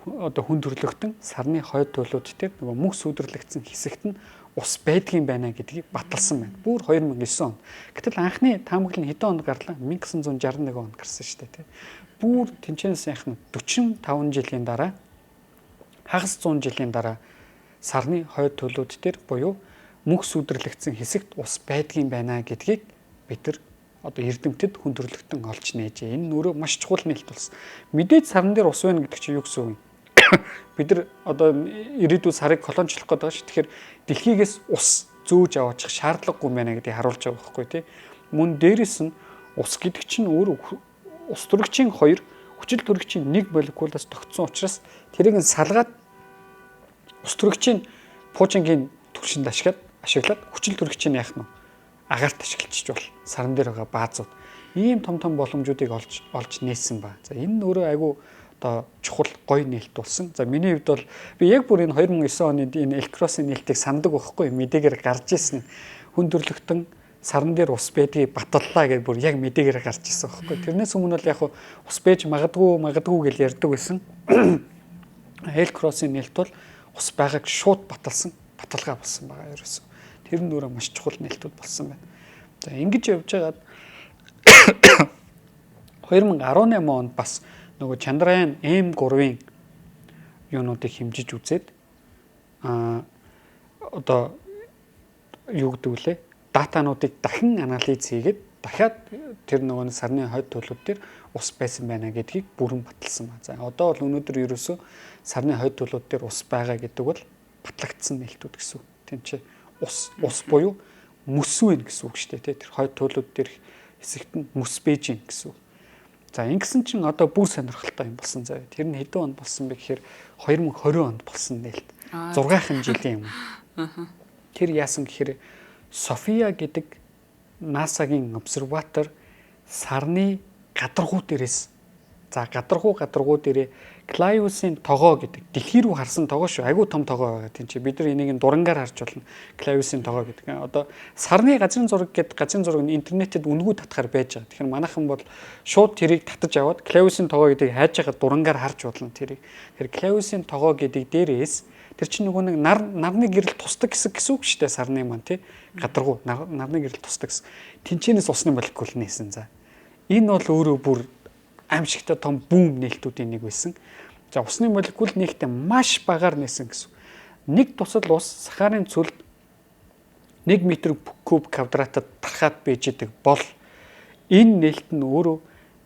одоо хүн төрлөختөн сарны хойд төлөвүүд дээр нөгөө мөнх сүдэрлэгдсэн хэсэгт нь ус байдгийн байна гэдгийг баталсан байна. Бүр 2009 он. Гэтэл анхны таамаглал нь хэдэн онд гарлаа? 1961 онд гарсан шүү дээ. Бүр тэнцэнээс яах нь 45 жилийн дараа хагас 100 жилийн дараа сарны хойд төлөвүүд дээр буюу мөнх сүдэрлэгдсэн хэсэгт ус байдгийн байна гэдгийг бид нар одоо эрдэмтэд хүн төрлөختөн олж нээжээ. Энэ өөрөө маш чухал нээлт болсон. Мэдээж сарн дээр ус байна гэдэг чинь юу гэсэн үг юм? Бид нар одоо ирээдүйд сарыг колоничлох гэдэг шүү. Тэгэхээр дэлхийгээс ус зөөж аваачих шаардлагагүй байна гэдгийг харуулж байгаа байхгүй тий. Мөн дээрэс нь ус гэдэг чинь өөрөө ус төрөгчийн 2, хүчил төрөгчийн 1 молекулаас тогтсон учраас тэрийг нь салгаад ус төрөгчийн пуужингийн түвшинд ашиглаад хүчил төрөгчийн яах нь агаарт ашиглчих бол сарн дээр байгаа баазууд ийм том боломжуудыг олж нээсэн ба. За энэ өөрөө айгүй одоо чухал гоё нээлт болсон. За миний хувьд бол би яг бүр энэ 2009 оны энэ L-cross-ын нээлтийг сандаг байхгүй мэдээгээр гарч ирсэн. Хүн төрлөختөн сарн дээр ус байдгийг баталлаа гэж бүр яг мэдээгээр гарч ирсэн байхгүй. Тэрнээс өмнө бол яг ус байж магадгүй гэж ярьдаг байсан. L-cross-ын нээлт бол ус байгааг шууд баталгаа болсон байгаа ерөөсөө. Тэр нь өөрөө маш чухал нээлтүүд болсон байна. За ингэж явж байгаад 2018 онд бас нөгөө Chandrayaan M3-ийн юунуудыг хэмжиж үзээд одоо юу гэдэг вүлээ датануудыг дахин анализ хийгээд дахиад тэр нөгөө сарны хойд төлөвүүд дээр ус байсан байна гэдгийг бүрэн баталсан ба. За одоо бол өнөөдөр ерөөсөө сарны хойд төлөвүүд дээр ус байгаа гэдэг бол батлагдсан нээлтүүд гэсэн үг. Тийм чи ус буюу мөс вэ гэсэн үг шүү дээ. Тэр хойд төлөвүүд дээр хэсэгт нь мөс бэж гин гэсэн үг. За ингэсэн чинь одоо бүр сонирхолтой юм болсон заяа. Тэр нь хэдэн онд болсон бэ гэхээр 2020 онд болсон нээлт. 6 жилийн өмнө. Тэр яасан гэхээр София гэдэг НАСА-гийн обсерватор сарны гадаргуу дээрээс гадаргуу дээрээ Клайусын тогоо гэдэг дэлхий рүү харсан тогоо шүү. Айгүй том тогоо байгаа. Тийм чи бид нар энийг дурангаар харж болно. Клайусын тогоо гэдэг. Одоо сарны газрын зураг гэдэг газрын зураг нь интернетэд үнгүү татахаар байж байгаа. Тэгэхээр манайхан бол шууд тэрийг татаж аваад Клайусын тогоо гэдгийг хайж байгаа дурангаар харж болно тэрийг. Тэгэхээр Клайусын тогоо гэдэг дээрээс тэр чинь нөгөө нэг нарны гэрэл тусдаг гэсэн үг шүү дээ сарны маань тий. Гадаргуу нарны гэрэл тусдаг гэсэн. Тэнчэнээс усны молекул нээсэн за. Энэ бол өөрөө бүр аимшигтай том бүүм нээлтүүдийн нэг байсан. За усны молекул нэгтээ маш багаар нээсэн гэсэн. Нэг тусал ус сахарын цөлд 1 м3 квадратад тархаад байж идэг бол энэ нээлт нь өөрөө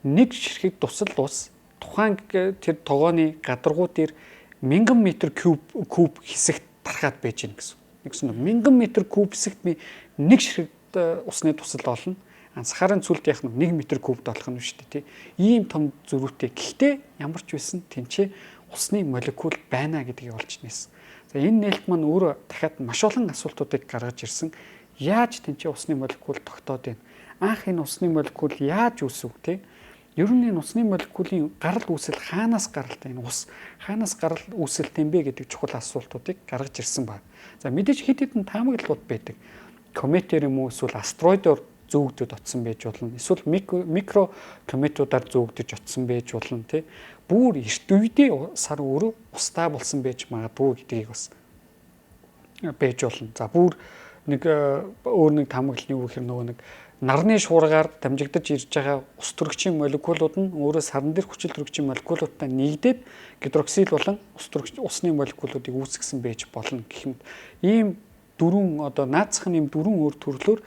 нэг ширхэг тусал ус тухайн тэр тогооны гадаргуу дээр 1000 м3 хэсэгт тархаад байж гин гэсэн. Нэгсэн 1000 м3 хэсэгт би нэг ширхэг усны тусал олно. Сахарын цүлд яах нь 1 м3 болох нь шүү дээ тий. Ийм том зөрүүтэй. Гэхдээ ямар ч байсан тэнцээ усны молекул байна гэдгийг олж нээсэн. За энэ нээлт маань өөрөө дахиад маш олон асуултуудыг гаргаж ирсэн. Яаж тэнцээ усны молекул тогтоод байна? Анх энэ усны молекул яаж үүсв тий? Ер нь энэ усны молекулын гарал үүсэл хаанаас гаралтай энэ ус хаанаас гарал үүсэлтэй юм бэ гэдэг чухал асуултуудыг гаргаж ирсэн байна. За мэдээж хэд хэдэн таамаглалууд байдаг. Кометээр юм уу эсвэл астероидоор зөөгдөд очсон байж болно. Эсвэл микро кометуудаар зөөгдөж очсон байж болно тий. Бүр эрт үедээ сар өөрөө устаа болсон байж магадгүй гэдгийг бас байж болно. За бүр нэг өөр нэг таамаглал нь юу гэхээр нөгөө нэг нарны шуургаар дамжигдаж ирж байгаа ус төрөгчийн молекулууд нь өөрөө сарн дээр хүчил төрөгчийн молекулуудтай нэгдээд гидроксил болон усны молекулуудыг үүсгэсэн байж болно гэх мэт. Ийм дөрвөн одоо наацхан ийм дөрвөн өөр төрлөөр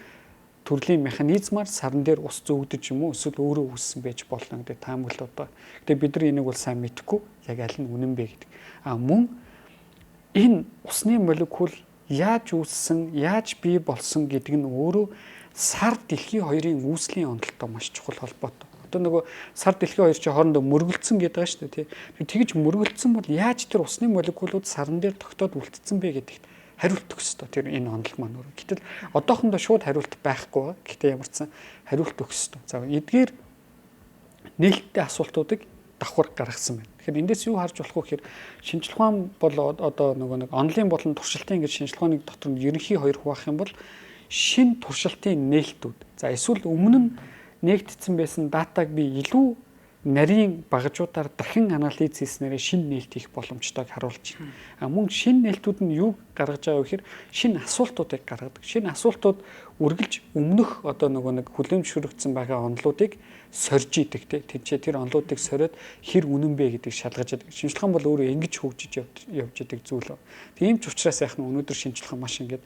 төрлийн механизмаар сарн дээр ус зөөгдөж юм уу эсвэл өөрөө үүссэн байж болно гэдэг таамаглал одоо. Гэтэ бид нар энийг бол сайн мэдэхгүй яг аль нь үнэн бэ гэдэг. Мөн энэ усны молекул яаж үүссэн, яаж бий болсон гэдэг нь өөрөө сар дэлхий хоёрын үүслийн онолтой маш чухал холбоотой. Одоо нөгөө сар дэлхий хоёр чинь хоорондоо мөргөлдсөн гэдэг байгаа шүү дээ, тий. Тэгж мөргөлдсөн бол яаж тэр усны молекулууд сарн дээр тогтоод үлдсэн бэ гэдэгт хариулт өгөх ёстой тэр энэ онол маань өөрөө. Гэтэл одоохондоо шууд хариулт байхгүй. Гэхдээ ямар ч сан хариулт өгөх ёстой. За эдгээр нээлттэй асуултуудыг давхар гаргасан байна. Тэгэхээр эндээс юу харж болох вэ гэхээр шинжлэх ухаан бол одоо нэг онлын болон туршилтын гэж шинжлэх ухааны дотор нь ерөнхий хоёр хуваах юм бол шин туршилтын нээлтүүд. За эсвэл өмнө нь нээгдсэн байсан датаг би илүү нарийн багажуудаар дахин анализ хийснээр шинэ нээлт хийх боломжтойг харуулж байна. Мөн шинэ нээлтүүд нь юу гаргаж байгаа вэ гэхээр шинэ асуултуудыг гаргадаг. Шинэ асуултууд үргэлж өмнөх одоо нэг хүлэмжшүрэгдсэн байгаа онолуудыг сорж идэг тэнцээ тэр онолуудыг сориод хэр үнэн бэ гэдгийг шалгаж яадаг. Шинжлэх ухаан бол өөрөө ингэж хөгжиж явж идэг зүйл. Тийм ч учраас яах нь өнөөдөр шинжлэх ухаан маш ингээд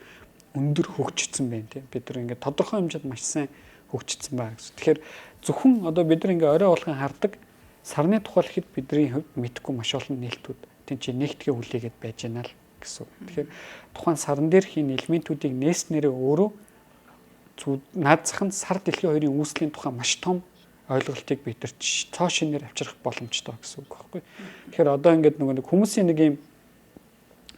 өндөр хөгжиж байна тийм. Бид нар ингээд тодорхой хэмжээнд маш сайн хөгжиж байна гэсэн. Тэгэхээр зөвхөн одоо бид нар ингээ орой болгон хардаг сарны тухай хэд бидний хувьд мэдхгүй маш олон нээлтүүд тэнцээ нэгтгэ хүлээгээд байж байна л гэсэн. Тэгэхээр тухайн сарн дээр хийн элементүүдийг нээснээрээ өөрөө наадзах нь сар дэлхий хоёрын үүслийн тухай маш том ойлголтыг бид нар цоо шинээр авчрах боломжтой гэсэн үг байхгүй. Тэгэхээр одоо ингээд нэг хүмүүсийн нэг юм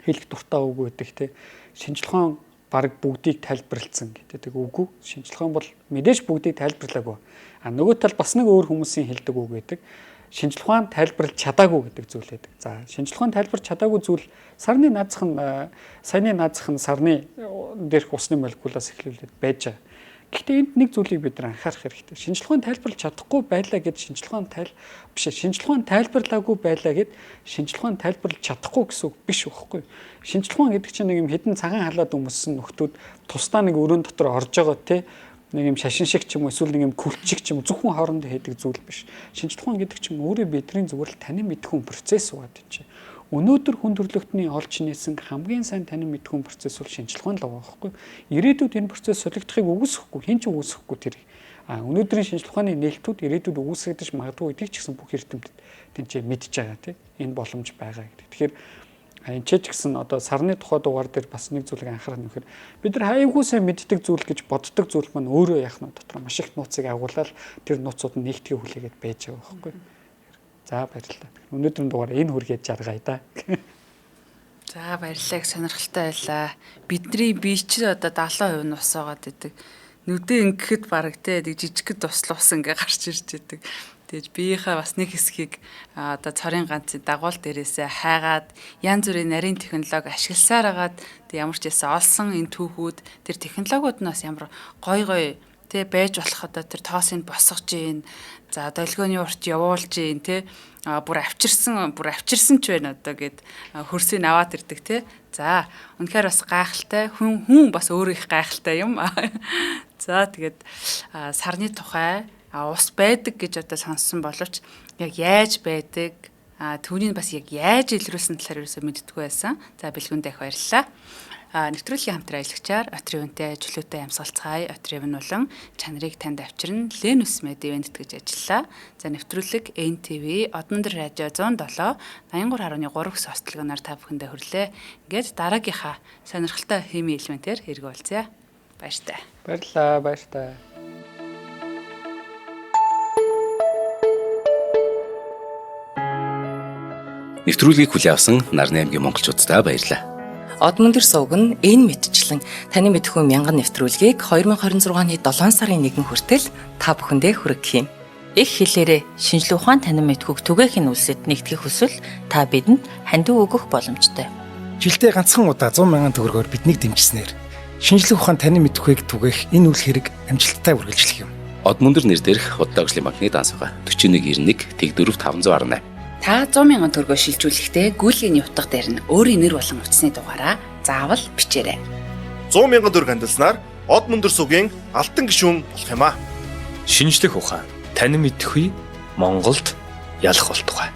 хэлэх дуртай үг байдаг те шинжлэх ухаан бараг бүгдийг тайлбарлсан гэдэг үгүй. Шинжлэх ухаан бол мэдээж бүгдийг тайлбарлаагүй. Нөгөө тал бас нэг өөр хүмүүсийн хэлдэг үг байдаг. Шинжлэх ухаан тайлбарлаж чадаагүй гэдэг зүйл байдаг. За шинжлэх ухаан тайлбарлаж чадаагүй зүйл сарны наазах нь саяны наазах нь сарны дээрх усны молекулаас эхлүүлээд байж байгаа. Гэхдээ энд нэг зүйлийг бид нар анхаарах хэрэгтэй. Шинжлэх ухаан тайлбарлаж чадахгүй байлаа гэд шинжлэх ухаан тайлбарлаагүй байлаа гэд шинжлэх ухаан тайлбарлаж чадахгүй гэсэн үг биш үхгүй. Шинжлэх ухаан гэдэг чинь нэг юм хэдэн цагаан халаад өмссөн нөхдүүд тусдаа нэг өрөөнд дотор орж байгаа те нэг юм шашин шиг ч юм уу эсвэл нэг юм күлчиг ч юм уу зөвхөн хоорондоо хийдэг зүйл биш. Шинжлэх ухаан гэдэг чинь өөрөө бидний зүгээр л танин мэдхүүн процесс угаад байна. Өнөөдөр хүн төрөлхтний олж нээсэн хамгийн сайн танин мэдхүүн процесс бол шинжлэх ухаан л байгаа байхгүй. Ирээдүйд энэ процесс солигдохыг үгүйсэхгүй, хэн ч үгүйсэхгүй тэрийг. Өнөөдрийн шинжлэх ухааны нээлтүүд ирээдүйд үгүйсгэж магадгүй эдийг ч гэсэн бүх эрдэмтэд тэнцээ мэдж байгаа тийм. Энэ боломж байгаа гэдэг. Тэгэхээр энэ ч гэсэн одоо сарны тухай дугаар дээр бас нэг зүйлийг анхаарах нь вэхээр бид нар хайгуу сайн мэддэг зүйл гэж боддог зүйл маань өөрөө яах нь дотор маш их нууцыг агуулаад тэр нууцууд нь нэгтгэе хүлээгээд байж байгаа байхгүй. За баярлалаа. Өнөөдрийн дугаар энэ хүргээд жаргая да. За баярлалаа. Сонирхолтой байлаа. Бидний бие ч одоо 70% нь ус байгаа гэдэг. Нүдээ ингэхэд бараг те жижигхэд туслуус ингээ гарч ирж идэг. Тэгэж биеийнхээ бас нэг хэсгийг одоо цорын ганцын дагуул дээрээсээ хайгаад янз бүрийн нарийн технологи ашигласаар агаад ямар ч ясаа олсон энэ түүхүүд тэр технологиуд нь бас ямар гой тэ байж болох одоо тэр тоосыг босгож гин за долгионы урт явуулж гин тэ бүр авчирсан ч байна одоо гэд хөрсийг аваад ирдэг тэ за үнэхээр бас гайхалтай хүн бас өөрөө их гайхалтай юм за тэгээд сарны тухай ус байдаг гэж одоо сонссон боловч яг яаж байдаг түүнийг бас яг яаж илрүүлсэн талаар ерөөсөө мэддэггүй байсан за бэлгүндээ их баярлалаа. Нэвтрүүлгийн хамтран ажиллагчаар Отрын үнэтэй чөлөөтэй амьсгалцгаая Отрын болон чанарыг танд авчирна Ленус Медивент гэж ажиллаа. За нэвтрүүлэг NTV Одмондөр радио 107 83.3 хөсөлтөлгөөнөөр та бүхэндээ хүрлээ. Ингээд дараагийнхаа сонирхолтой хими элементээр эргүүлцгээе. Баяртай. Баярлалаа, баяртай. Нэвтрүүлгийг хүлээн авсан Нарны аймгийн монголчуудтай баярлалаа. Одмондөр сувг нь энэ мэдчлэн таны мэдхүйн мянган нэвтрүүлгийг 2026 оны 7 сарын 1 хүртэл та бүхэндээ хүргэх юм. Их хэлээрээ шинжлэх ухаан танин мэдхүйг түгээхийн үлсэд нэгтгэх хүсвэл та бидэнд хандив өгөх боломжтой. Жилдээ ганцхан удаа 100 мянган төгрөгөөр биднийг дэмжснээр шинжлэх ухаан танин мэдхүйг түгээх энэ үйл хэрэг амжилттай үргэлжлэх юм. Одмондөр нэр дээрх Удаагийн банкны дансгаа 4191 Тэг 4518 Та 100,000 төгрөгөөр шилжүүлэхдээ гүйлгийн утга дээр нь өөрийн нэр болон утасны дугаараа заавал бичээрэй. 100,000 төгрөг хандсанаар Одмондөр сувгийн алтан гишүүн болох юм а. Шинжлэх ухаан танин мэдхгүй Монголд ялах болтугай.